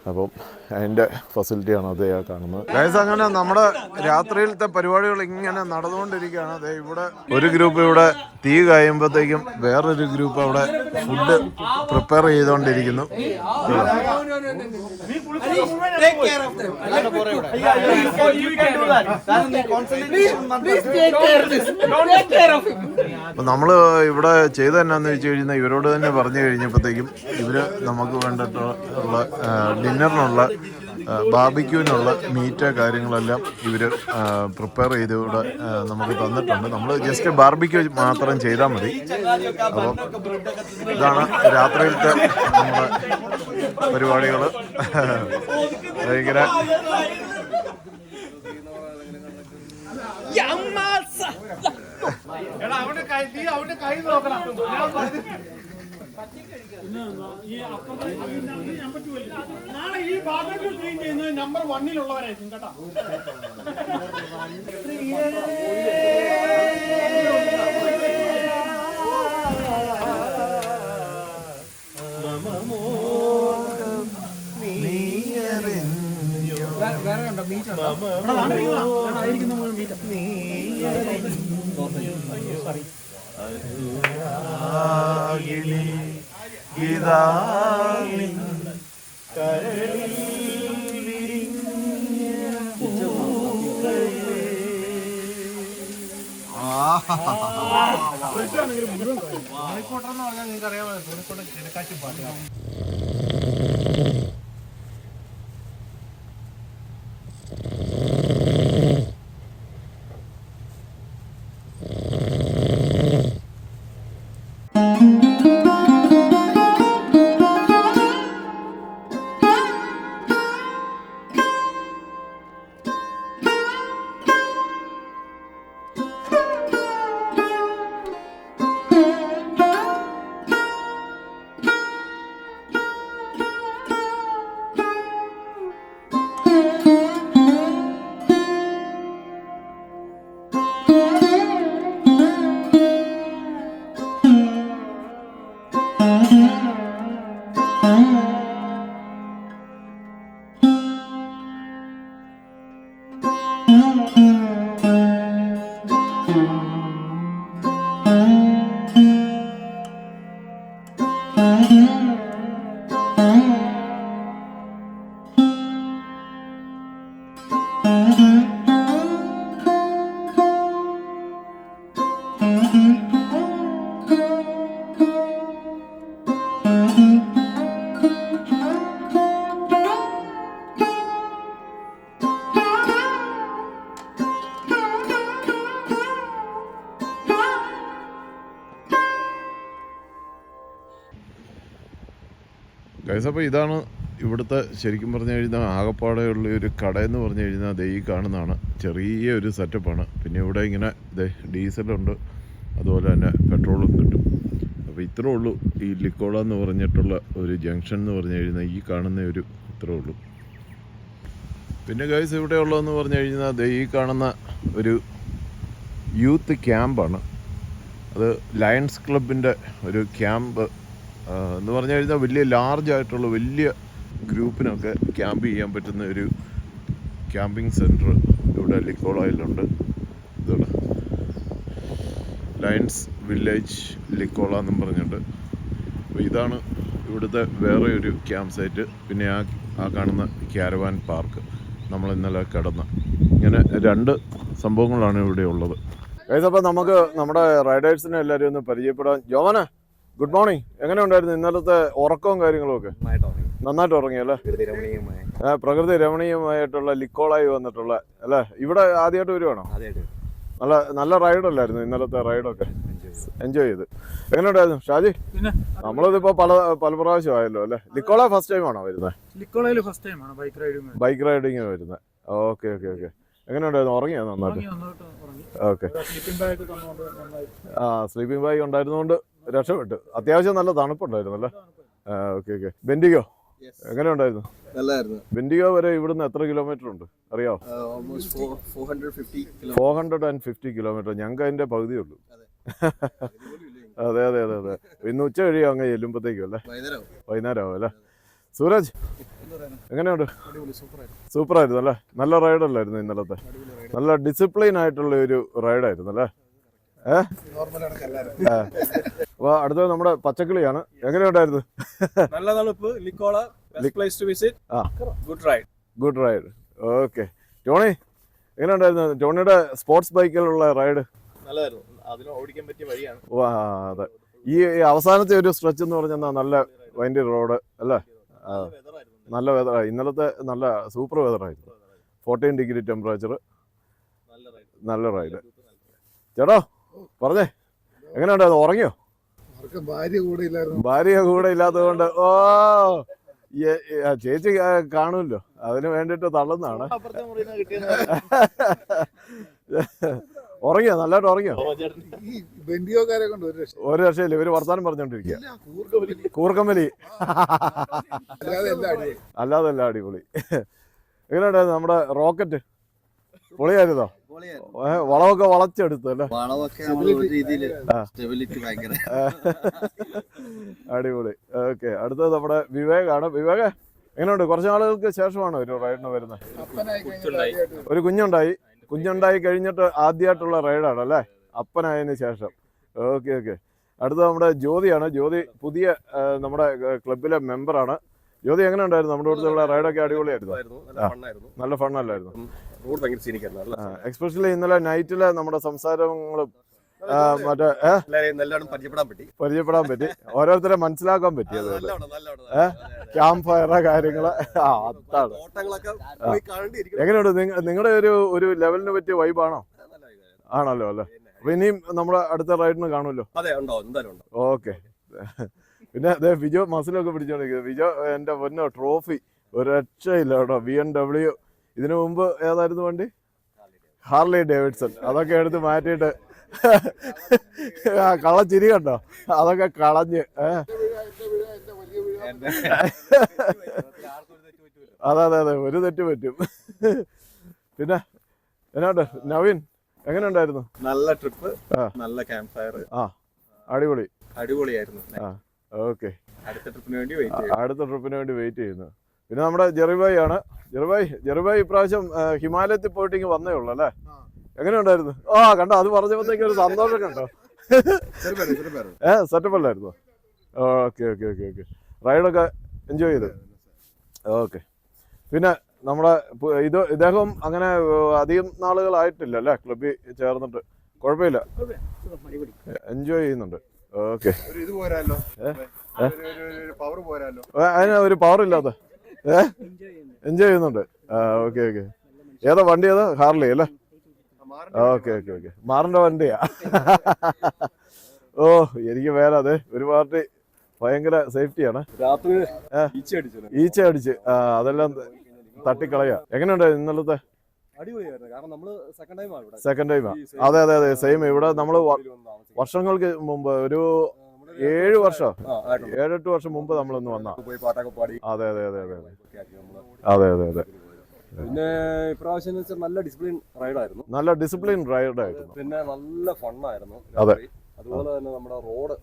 അപ്പം അതിൻ്റെ ഫെസിലിറ്റിയാണ് അതേ കാണുന്നത്. ഗൈസ്, അങ്ങനെ നമ്മുടെ രാത്രിയിലത്തെ പരിപാടികൾ ഇങ്ങനെ നടന്നുകൊണ്ടിരിക്കുകയാണ്. അതെ, ഇവിടെ ഒരു ഗ്രൂപ്പ് ഇവിടെ തീ കഴിയുമ്പോഴത്തേക്കും വേറൊരു ഗ്രൂപ്പ് അവിടെ ഫുഡ് പ്രിപ്പയർ ചെയ്തുകൊണ്ടിരിക്കുന്നു. അപ്പം നമ്മൾ ഇവിടെ ചെയ്ത് എന്നാന്ന് വെച്ച് കഴിഞ്ഞാൽ ഇവരോട് തന്നെ പറഞ്ഞു കഴിഞ്ഞപ്പോഴത്തേക്കും ഇവർ നമുക്ക് വേണ്ടിയിട്ടുള്ള ഡിന്നറിനുള്ള ബാർബിക്യൂവിനുള്ള മീറ്റ് കാര്യങ്ങളെല്ലാം ഇവർ പ്രിപ്പയർ ചെയ്ത് ഇവിടെ നമുക്ക് തന്നിട്ടുണ്ട്. നമ്മൾ ജസ്റ്റ് ബാർബിക്യൂ മാത്രം ചെയ്താൽ മതി. അപ്പം ഇതാണ് രാത്രിയിലത്തെ നമ്മുടെ പരിപാടികൾ. ഭയങ്കര നാളെ ഈ ഭാഗത്ത് ക്ലീൻ ചെയ്യുന്നത് നമ്പർ 1-ലുള്ളവരായിരിക്കും കേട്ടോ. വേറെ ഉണ്ടോ മീറ്റ് സോറി കോഴിക്കോട്ടെന്ന് പറഞ്ഞാൽ നിങ്ങൾക്ക് അറിയാമോ, കോഴിക്കോട് കിഴക്കാച്ചി പാട്ടുകാരൻ. ഗൈസ്, അപ്പോൾ ഇതാണ് ഇവിടുത്തെ ശരിക്കും പറഞ്ഞു കഴിഞ്ഞാൽ ആകപ്പാടെയുള്ള ഒരു കടയെന്ന് പറഞ്ഞു കഴിഞ്ഞാൽ ദേ ഈ കാണുന്നതാണ്. ചെറിയ ഒരു സെറ്റപ്പാണ്. പിന്നെ ഇവിടെ ഇങ്ങനെ ഡീസലുണ്ട്, അതുപോലെ തന്നെ പെട്രോളും കിട്ടും. അപ്പോൾ ഇത്രേ ഉള്ളൂ ഈ ലിക്കോള എന്ന് പറഞ്ഞിട്ടുള്ള ഒരു ജംഗ്ഷൻ എന്ന് പറഞ്ഞു കഴിഞ്ഞാൽ ഈ കാണുന്ന ഒരു ഇത്രേ ഉള്ളൂ. പിന്നെ ഗൈസ് ഇവിടെ ഉള്ളതെന്ന് പറഞ്ഞു കഴിഞ്ഞാൽ ദേ ഈ കാണുന്ന ഒരു യൂത്ത് ക്യാമ്പാണ്. അത് ലയൺസ് ക്ലബിൻ്റെ ഒരു ക്യാമ്പ് എന്ന് പറഞ്ഞു കഴിഞ്ഞാൽ വലിയ ലാർജായിട്ടുള്ള വലിയ ഗ്രൂപ്പിനൊക്കെ ക്യാമ്പ് ചെയ്യാൻ പറ്റുന്ന ഒരു ക്യാമ്പിംഗ് സെൻറ്റർ ഇവിടെ ലിക്കോളയിലുണ്ട്. ഇതോടെ ലയൺസ് വില്ലേജ് ലിക്കോള എന്നും പറഞ്ഞിട്ട്. അപ്പോൾ ഇതാണ് ഇവിടുത്തെ വേറെ ഒരു ക്യാമ്പ് സൈറ്റ്. പിന്നെ ആ കാണുന്ന ക്യാരവാൻ പാർക്ക് നമ്മൾ ഇന്നലെ കിടന്ന്. ഇങ്ങനെ 2 സംഭവങ്ങളാണ് ഇവിടെ ഉള്ളത്. അപ്പോൾ നമുക്ക് നമ്മുടെ റൈഡേഴ്സിനെ എല്ലാവരും ഒന്ന് പരിചയപ്പെടാൻ. ജോമനെ, ഗുഡ് മോർണിംഗ്. എങ്ങനെ ഉണ്ടായിരുന്നു ഇന്നലത്തെ ഉറക്കവും കാര്യങ്ങളും ഒക്കെ? നന്നായിട്ട് ഉറങ്ങിയല്ലേ? പ്രകൃതി രമണീയമായിട്ടുള്ള ലിക്കോളായി വന്നിട്ടുള്ള അല്ലേ? ഇവിടെ ആദ്യമായിട്ട് വരുവാണോ? നല്ല നല്ല റൈഡല്ലായിരുന്നു ഇന്നലത്തെ റൈഡൊക്കെ? എൻജോയ് ചെയ്ത്. എങ്ങനെ ഉണ്ടായിരുന്നു ഷാജി? നമ്മളിതിപ്പോ പല പ്രാവശ്യം ആയല്ലോ അല്ലേ? ലിക്കോള ഫസ്റ്റ് ടൈം ആണോ വരുന്നത്? ലിക്കോളയിൽ ഫസ്റ്റ് ടൈമാണ് ബൈക്ക് റൈഡിങ് വരുന്നത്. Okay okay okay. എങ്ങനെ ഉണ്ടായിരുന്നു? ഉറങ്ങിയോ നന്നായിട്ട്? ഓക്കെ. സ്ലീപ്പിംഗ് ബാഗ് ഉണ്ടായിരുന്നോണ്ട് രക്ഷപ്പെട്ടു. അത്യാവശ്യം നല്ല തണുപ്പുണ്ടായിരുന്നു അല്ലേ? Okay okay. ബെൻഡിഗോ എങ്ങനെ ഉണ്ടായിരുന്നു? ബെൻഡിഗോ വരെ ഇവിടുന്ന് എത്ര കിലോമീറ്റർ ഉണ്ട് അറിയോ? 450 കിലോമീറ്റർ. ഞങ്ങൾക്ക് അതിന്റെ പകുതിയേ ഉള്ളൂ. അതെ അതെ അതെ അതെ. ഇന്ന് ഉച്ച കഴിയും അങ്ങ് ചെല്ലുമ്പോഴത്തേക്കും അല്ലേ? വൈകുന്നേരം ആവും അല്ലേ? സൂരജ് എങ്ങനെയുണ്ട്? സൂപ്പറായിരുന്നു അല്ലേ? നല്ല റൈഡല്ലായിരുന്നു ഇന്നലത്തെ? നല്ല ഡിസിപ്ലിൻ ആയിട്ടുള്ള ഒരു റൈഡായിരുന്നു അല്ലേ? അപ്പൊ അടുത്തത് നമ്മുടെ പച്ചക്കിളിയാണ്. എങ്ങനെയുണ്ടായിരുന്നു? നല്ല തണുപ്പ്. ലിക്കോള best place to visit. Good ride. Okay. Tony എങ്ങനെയുണ്ടായിരുന്നു? ടോണിയുടെ സ്പോർട്സ് ബൈക്കിലുള്ള റൈഡ് നല്ലതായിരുന്നു. അതിന് ഓടിക്കാൻ പറ്റിയ വഴിയാണ്. അതെ. ഈ അവസാനത്തെ ഒരു സ്ട്രെച്ച് എന്ന് പറഞ്ഞാൽ നല്ല വൈൻഡി റോഡ് അല്ലേ? നല്ല വെതറായി. ഇന്നലത്തെ നല്ല സൂപ്പർ വെതറായിരുന്നു. 14 degree temperature. നല്ല റൈഡ്. ചേട്ടോ പറഞ്ഞേ, എങ്ങനെയുണ്ടായിരുന്നു? ഉറങ്ങിയോ? ഭാര്യ കൂടെ ഇല്ലാത്തത് കൊണ്ട് ചേച്ചി കാണുമല്ലോ, അതിന് വേണ്ടിട്ട് തള്ളുന്നതാണ്. ഉറങ്ങിയോ? നല്ലതായിട്ട് ഉറങ്ങിയോ? ഒരു രക്ഷയില്ല. ഇവര് വർത്താനം പറഞ്ഞോണ്ടിരിക്കുക. കൂർക്കമ്പലി അല്ലാതല്ല. അടിപൊളി. എങ്ങനെയുണ്ടായിരുന്നു നമ്മുടെ റോക്കറ്റ്? പൊളിയായിരുന്നോ? വളമൊക്കെ വളച്ചെടുത്തു അല്ലേ? അടിപൊളി. ഓക്കെ. അടുത്തത് നമ്മുടെ വിവേകാണ്. വിവേക് എങ്ങനെയുണ്ട്? കുറച്ച് നാളുകൾക്ക് ശേഷമാണ് ഒരു റൈഡിന് വരുന്നത്. ഒരു കുഞ്ഞുണ്ടായി കഴിഞ്ഞിട്ട് ആദ്യമായിട്ടുള്ള റൈഡാണ് അല്ലേ? അപ്പനായതിനു ശേഷം. Okay okay. അടുത്ത നമ്മുടെ ജ്യോതിയാണ്. ജ്യോതി പുതിയ നമ്മുടെ ക്ലബിലെ മെമ്പറാണ്. ജ്യോതി എങ്ങനെ ഉണ്ടായിരുന്നു? നമ്മുടെ അടുത്തുള്ള റൈഡൊക്കെ അടിപൊളിയായിരുന്നു. നല്ല ഫണ്ണല്ലായിരുന്നു? എക്സ്പെഷ്യലി ഇന്നലെ നൈറ്റിലെ നമ്മുടെ സംസാരങ്ങളും മറ്റേ പരിചയപ്പെടാൻ പറ്റി. ഓരോരുത്തരെ മനസ്സിലാക്കാൻ പറ്റി. അതുകൊണ്ട് ക്യാമ്പ് ഫയർ കാര്യങ്ങള് അതാണ്. എങ്ങനെയുണ്ട് നിങ്ങളുടെ ഒരു ലെവലിന് പറ്റിയ വൈബാണോ? ആണല്ലോ അല്ലേ? അപ്പൊ ഇനിയും നമ്മുടെ അടുത്ത റൈഡിന് കാണുമല്ലോ. ഓക്കെ. പിന്നെ അതെ വിജോ മസിലൊക്കെ പിടിച്ചോണ്ടിരിക്കുന്നത്. വിജോ എന്റെ പൊന്നോ ട്രോഫി ഒരു രക്ഷയില്ല കേട്ടോ. BMW. ഇതിനു മുമ്പ് ഏതായിരുന്നു വണ്ടി? Harley Davidson. അതൊക്കെ എടുത്ത് മാറ്റിയിട്ട് കള്ളച്ചിരി കണ്ടോ? അതൊക്കെ കളഞ്ഞ് അതെ അതെ അതെ. ഒരു തെറ്റ് പറ്റും. പിന്നെ എന്നാണ്ട് നവീൻ എങ്ങനെ ഉണ്ടായിരുന്നു? നല്ല ട്രിപ്പ്, നല്ല ക്യാമ്പ് ഫയർ. അടിപൊളിയായിരുന്നു. ഓക്കെ. അടുത്ത ട്രിപ്പിന് വേണ്ടി വെയിറ്റ് ചെയ്യുന്നു. പിന്നെ നമ്മുടെ ജെറിബായി ആണ്. ജെറിബായി ഇപ്രാവശ്യം ഹിമാലയത്തിൽ പോയിട്ട് ഇങ്ങനെ വന്നേ ഉള്ളു അല്ലേ? എങ്ങനെ ഉണ്ടായിരുന്നു? കണ്ടോ, അത് പറഞ്ഞപ്പോഴത്തേക്ക് ഒരു സന്തോഷം കണ്ടോ? സെറ്റപ്പ് അല്ലായിരുന്നു? Okay okay okay okay. റൈഡൊക്കെ എൻജോയ് ചെയ്തു. ഓക്കെ. പിന്നെ നമ്മുടെ ഇദ്ദേഹം അങ്ങനെ അധികം നാളുകളായിട്ടില്ല അല്ലേ ക്ലബിൽ ചേർന്നിട്ട്? കുഴപ്പമില്ല, എൻജോയ് ചെയ്യുന്നുണ്ട്. ഓക്കെ. അതിന് ഒരു പവർ ഇല്ലാത്ത എൻജോയ് ചെയ്യുന്നുണ്ട്. Okay okay. ഏതാ വണ്ടി? ഏതാ? ഹാർലി അല്ലേ? Okay okay okay. മാറിന്റെ വണ്ടിയാ? എനിക്ക് വേറെ അതെ ഒരു പാർട്ടി ഭയങ്കര സേഫ്റ്റിയാണ്. ഈച്ച അടിച്ച് അതെല്ലാം തട്ടിക്കളയാ. എങ്ങനെയുണ്ട് ഇന്നലത്തെ? സെക്കൻഡ് ടൈമാ? അതെ അതെ അതെ. സെയിം. ഇവിടെ നമ്മള് വർഷങ്ങൾക്ക് മുമ്പ് ഒരു 7 വർഷം 7-8 വർഷം മുമ്പ് നമ്മളൊന്ന് വന്ന. അതെ അതെ അതെ അതെ അതെ അതെ അതെ അതെ. പിന്നെ ഇപ്രാവശ്യം എന്ന് വെച്ചാൽ നല്ല ഡിസിപ്ലിൻ റൈഡായിരുന്നു. നല്ല ഡിസിപ്ലിൻ റൈഡായിരുന്നു. പിന്നെ നല്ല ഫണ്ണായിരുന്നു. അതെ. അതുപോലെ തന്നെ നമ്മുടെ റോഡ്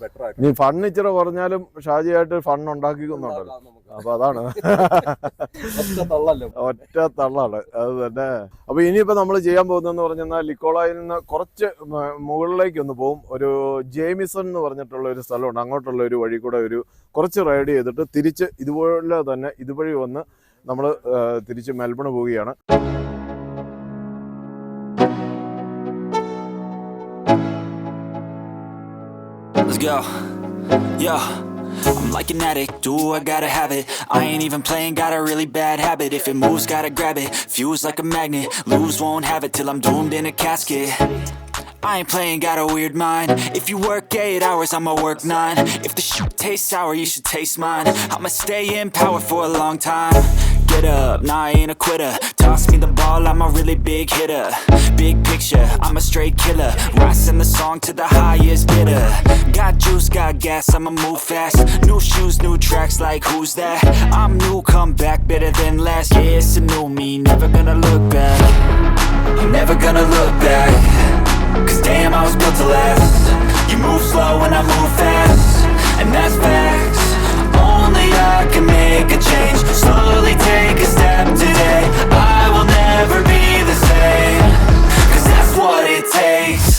ബെറ്റർ ആയിട്ട്. നീ ഫണ്ണിച്ചിറ പറഞ്ഞാലും ഷാജിയായിട്ട് ഫണ്ട് ഉണ്ടാക്കിക്കുന്നുണ്ടല്ലോ. അപ്പൊ അതാണ് ഒറ്റ തള്ളാണ് അത് തന്നെ. അപ്പൊ ഇനിയിപ്പോ നമ്മൾ ചെയ്യാൻ പോകുന്നതെന്ന് പറഞ്ഞാൽ ലിക്കോളയിൽ നിന്ന് കുറച്ച് മുകളിലേക്ക് ഒന്ന് പോകും. ഒരു ജേമിസൺ എന്ന് പറഞ്ഞിട്ടുള്ള ഒരു സ്ഥലമുണ്ട്. അങ്ങോട്ടുള്ള ഒരു വഴി കൂടെ ഒരു കുറച്ച് റൈഡ് ചെയ്തിട്ട് തിരിച്ച് ഇതുപോലെ തന്നെ ഇതുവഴി വന്ന് നമ്മൾ തിരിച്ച് മെൽബൺ പോവുകയാണ്. Let's go. Yo, I'm like an addict, do I gotta have it. I ain't even playing, got a really bad habit. If it moves, gotta grab it, fuse like a magnet. Lose, won't have it till I'm doomed in a casket. I ain't playing, got a weird mind. If you work 8 hours, I'ma work 9. If the shit tastes sour, you should taste mine. I'ma stay in power for a long time. Get up, nah, I ain't a quitter. Toss me the ball, I'm a really big hitter. Big picture, I'm a straight killer. Rising the song to the highest bidder. Got juice, got gas, I'ma move fast. New shoes, new tracks, like who's that? I'm new, come back, better than last. Yeah, it's a new me, never gonna look back. I'm never gonna look back. Cause damn, I was built to last. You move slow and I move fast, and that's facts. Only I can make a change. Slowly take a step today. I will never be the same. Cause that's what it takes.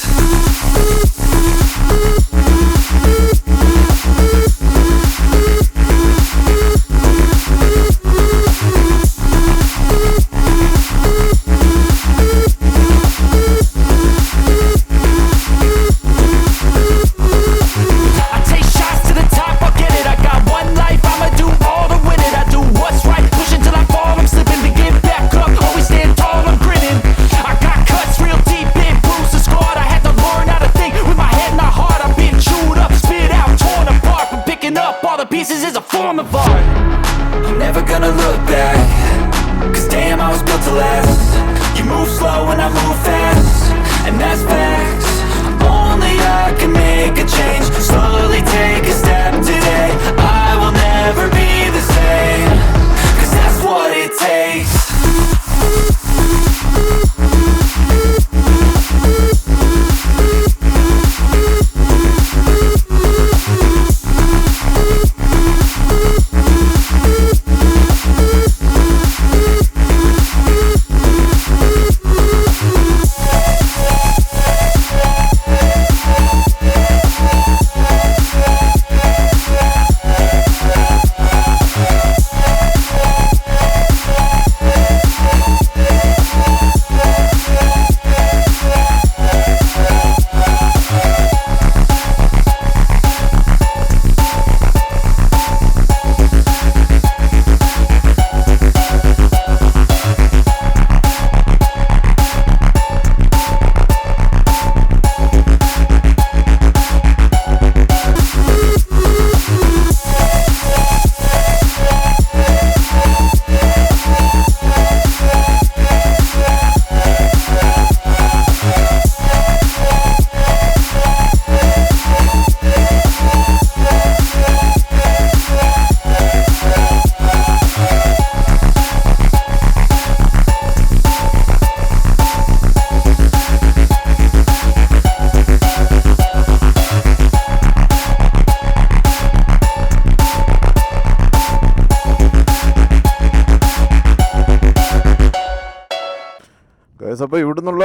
അപ്പോൾ ഇവിടുന്നുള്ള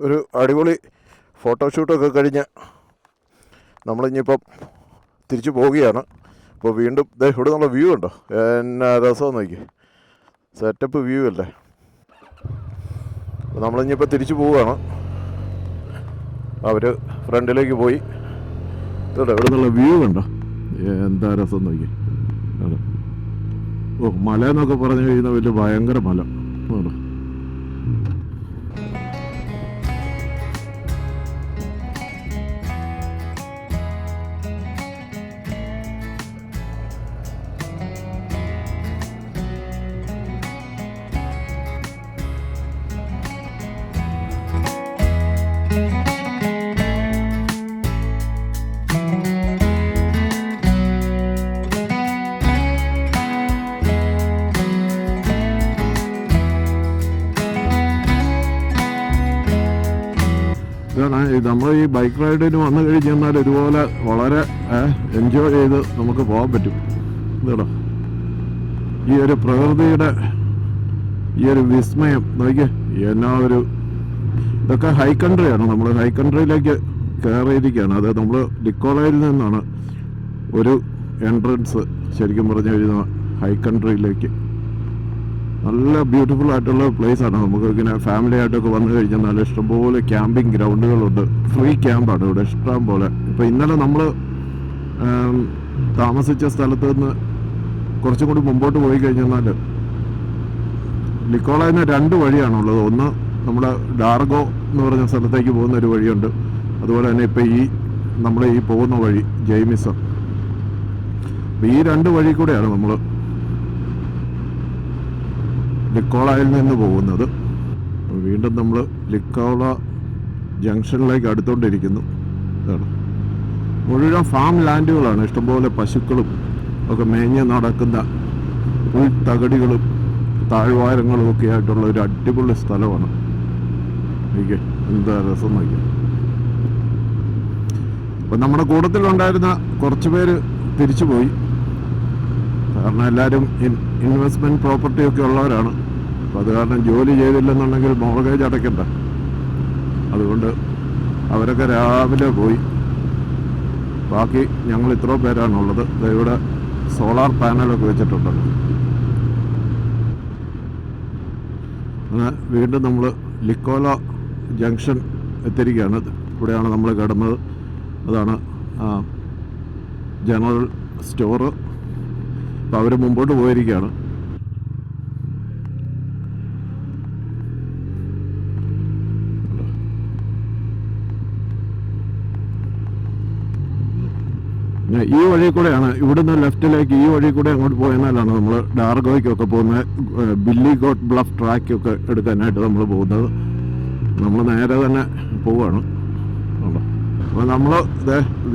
ഒരു അടിപൊളി ഫോട്ടോഷൂട്ടൊക്കെ കഴിഞ്ഞ് നമ്മളിനിയിപ്പം തിരിച്ചു പോവുകയാണ്. അപ്പോൾ വീണ്ടും ഇവിടെ നിന്നുള്ള വ്യൂ ഉണ്ടോ, എന്നാ രസം നോക്കി, സെറ്റപ്പ് വ്യൂ അല്ലേ. അപ്പോൾ നമ്മളിനിയിപ്പോൾ തിരിച്ചു പോവുകയാണ്. അവർ ഫ്രണ്ടിലേക്ക് പോയി. ഇവിടെ നിന്നുള്ള വ്യൂ കണ്ടോ, എന്താ രസം നോക്കി. ഓ, മല എന്നൊക്കെ പറഞ്ഞു കഴിയുന്ന വലിയ ഭയങ്കര മല കേട്ടോ. നമ്മൾ ഈ ബൈക്ക് റൈഡിന് വന്നു കഴിഞ്ഞാൽ ഇതുപോലെ വളരെ എൻജോയ് ചെയ്ത് നമുക്ക് പോകാൻ പറ്റും. ഇതാ ഈ ഒരു പ്രകൃതിയുടെ ഈ ഒരു വിസ്മയം നോക്കിയേ. എന്നാ ഒരു ഇതൊക്കെ ഹൈ കൺട്രിയാണ്. നമ്മൾ ഹൈ കൺട്രിയിലേക്ക് കയറിയിരിക്കുകയാണ്. അത് നമ്മൾ ലിക്കോളയിൽ നിന്നാണ് ഒരു എൻട്രൻസ് ശരിക്കും പറഞ്ഞു കഴിഞ്ഞാൽ ഹൈ കൺട്രിയിലേക്ക്. നല്ല ബ്യൂട്ടിഫുൾ ആയിട്ടുള്ള പ്ലേസ് ആണ്. നമുക്ക് ഇങ്ങനെ ഫാമിലി ആയിട്ടൊക്കെ വന്നു കഴിഞ്ഞാൽ നല്ല ഇഷ്ടംപോലെ ക്യാമ്പിംഗ് ഗ്രൗണ്ടുകളുണ്ട്. ഫ്രീ ക്യാമ്പാണ് ഇവിടെ ഇഷ്ടം പോലെ. ഇപ്പോൾ ഇന്നലെ നമ്മൾ താമസിച്ച സ്ഥലത്ത് നിന്ന് കുറച്ചും കൂടി മുമ്പോട്ട് പോയി കഴിഞ്ഞാൽ ലിക്കോളയിൽ 2 വഴിയാണുള്ളത്. ഒന്ന് നമ്മുടെ ഡാർഗോ എന്ന് പറഞ്ഞ സ്ഥലത്തേക്ക് പോകുന്ന ഒരു വഴിയുണ്ട്. അതുപോലെ തന്നെ ഇപ്പോൾ നമ്മൾ ഈ പോകുന്ന വഴി ജെയ്മിസൺ. ഈ 2 വഴി കൂടെയാണ് നമ്മൾ ലിക്കോളയിൽ നിന്ന് പോകുന്നത്. വീണ്ടും നമ്മൾ ലിക്കോള ജംഗ്ഷനിലേക്ക് അടുത്തോണ്ടിരിക്കുന്നു. മുഴുവൻ ഫാം ലാൻഡുകളാണ്. ഇഷ്ടംപോലെ പശുക്കളും ഒക്കെ മേഞ്ഞ് നടക്കുന്ന പുൽത്തകടികളും താഴ്വാരങ്ങളും ഒക്കെ ആയിട്ടുള്ള ഒരു അടിപൊളി സ്ഥലമാണ്. നോക്കിയേ എന്താ രസം നോക്കിയേ. അപ്പം നമ്മുടെ കൂട്ടത്തിലുണ്ടായിരുന്ന കുറച്ച് പേര് തിരിച്ചുപോയി. കാരണം എല്ലാവരും ഇൻവെസ്റ്റ്മെൻറ്റ് പ്രോപ്പർട്ടിയൊക്കെ ഉള്ളവരാണ്. അപ്പോൾ അത് കാരണം ജോലി ചെയ്തില്ലെന്നുണ്ടെങ്കിൽ മോർഗേജ് അടയ്ക്കണ്ട. അതുകൊണ്ട് അവരൊക്കെ രാവിലെ പോയി. ബാക്കി ഞങ്ങൾ ഇത്രയും പേരാണുള്ളത്. ഇവിടെ സോളാർ പാനലൊക്കെ വെച്ചിട്ടുണ്ടല്ലോ. അങ്ങനെ വീണ്ടും നമ്മൾ ലിക്കോള ജംഗ്ഷൻ എത്തിയിരിക്കുകയാണ്. ഇവിടെയാണ് നമ്മൾ കിടന്നത്. അതാണ് ജനറൽ സ്റ്റോറ്. അപ്പോൾ അവർ മുമ്പോട്ട് പോയിരിക്കുകയാണ്. ഈ വഴി കൂടെയാണ്, ഇവിടുന്ന് ലെഫ്റ്റിലേക്ക് ഈ വഴി കൂടെ അങ്ങോട്ട് പോയെന്നാലാണ് നമ്മൾ ഡാർഗോയ്ക്കൊക്കെ പോകുന്നത്. ബില്ലി ഗോട്ട് ബ്ലഫ് ട്രാക്കൊക്കെ എടുക്കാനായിട്ട് നമ്മൾ പോകുന്നത്. നമ്മൾ നേരെ തന്നെ പോവുകയാണ്. അപ്പോൾ നമ്മൾ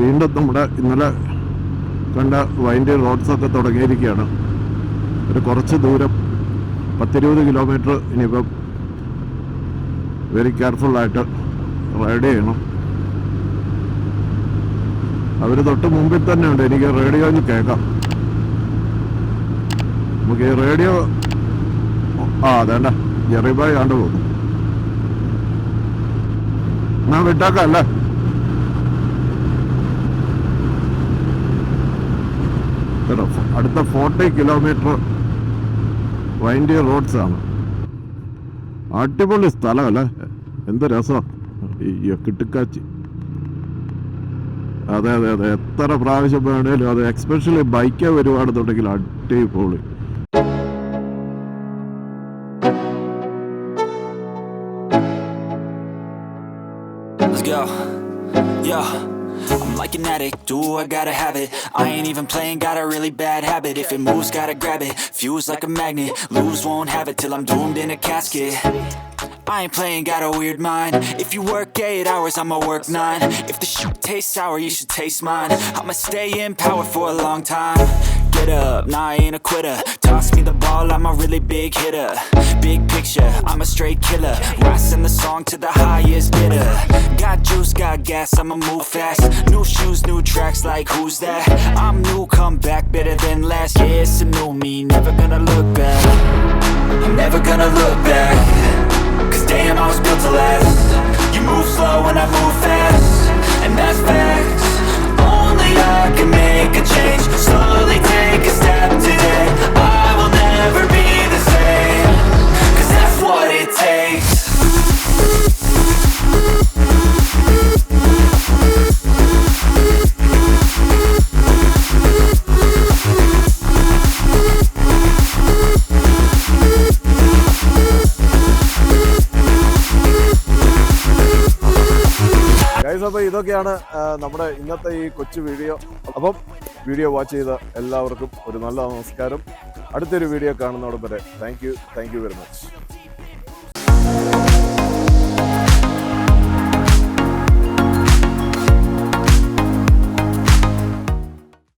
വീണ്ടും നമ്മുടെ ഇന്നലെ കണ്ട വൈൻഡ് റോഡ്സൊക്കെ തുടങ്ങിയിരിക്കുകയാണ്. ഒരു കുറച്ച് ദൂരം 10-20 കിലോമീറ്റർ ഇനിയിപ്പം വെരി കെയർഫുള്ളായിട്ട് റൈഡ് ചെയ്യണം. അവർ തൊട്ട് മുമ്പിൽ തന്നെ ഉണ്ട്. എനിക്ക് റേഡിയോയിൽ കേൾക്കാം. നമുക്ക് ഈ റേഡിയോ അതേണ്ട ജെറിബായ് കണ്ടു പോകുന്നു. എന്നാ വിട്ടാക്കാം അല്ലേ? അടുത്ത 40 കിലോമീറ്റർ വൈൻഡി റോഡ്സ് ആണ്. അടിപൊളി സ്ഥലമല്ലേ? എന്ത് രസം ഈ കിട്ടുക്കാച്ചി. അതെ അതെ അതെ, എത്ര പ്രാവശ്യം വേണേലും അത് എക്സ്പെഷ്യലി ബൈക്ക് വരുവാണെന്നുണ്ടെങ്കിൽ അടിപൊളി. I'm like an addict, do I gotta have it. I ain't even playing, got a really bad habit. If it moves, gotta grab it, fuse like a magnet. Lose, won't have it till I'm doomed in a casket. I ain't playing, got a weird mind. If you work 8 hours, I'ma work 9. If the shoot tastes sour, you should taste mine. I'ma stay in power for a long time. Get up, nah I ain't a quitter. Toss me the ball, I'm a really big hitter. Big picture, I'm a straight killer. Rising the song to the highest bidder. Got juice, got gas, I'ma move fast. New shoes, new tracks, like who's that? I'm new, come back, better than last. Yeah, it's a new me, never gonna look back. I'm never gonna look back. Cause damn, I was built to last. You move slow and I move fast, and that's facts. Only I can make a change. Slowly take a step today. I will never be the same. Cause that's what it takes. അപ്പോൾ ഇതൊക്കെയാണ് നമ്മുടെ ഇന്നത്തെ ഈ കൊച്ചു video. അപ്പം video watch ചെയ്ത എല്ലാവർക്കും ഒരു നല്ല നമസ്കാരം. അടുത്തൊരു വീഡിയോ കാണുന്നതോടെ വരെ താങ്ക് യു വെരി മച്ച്.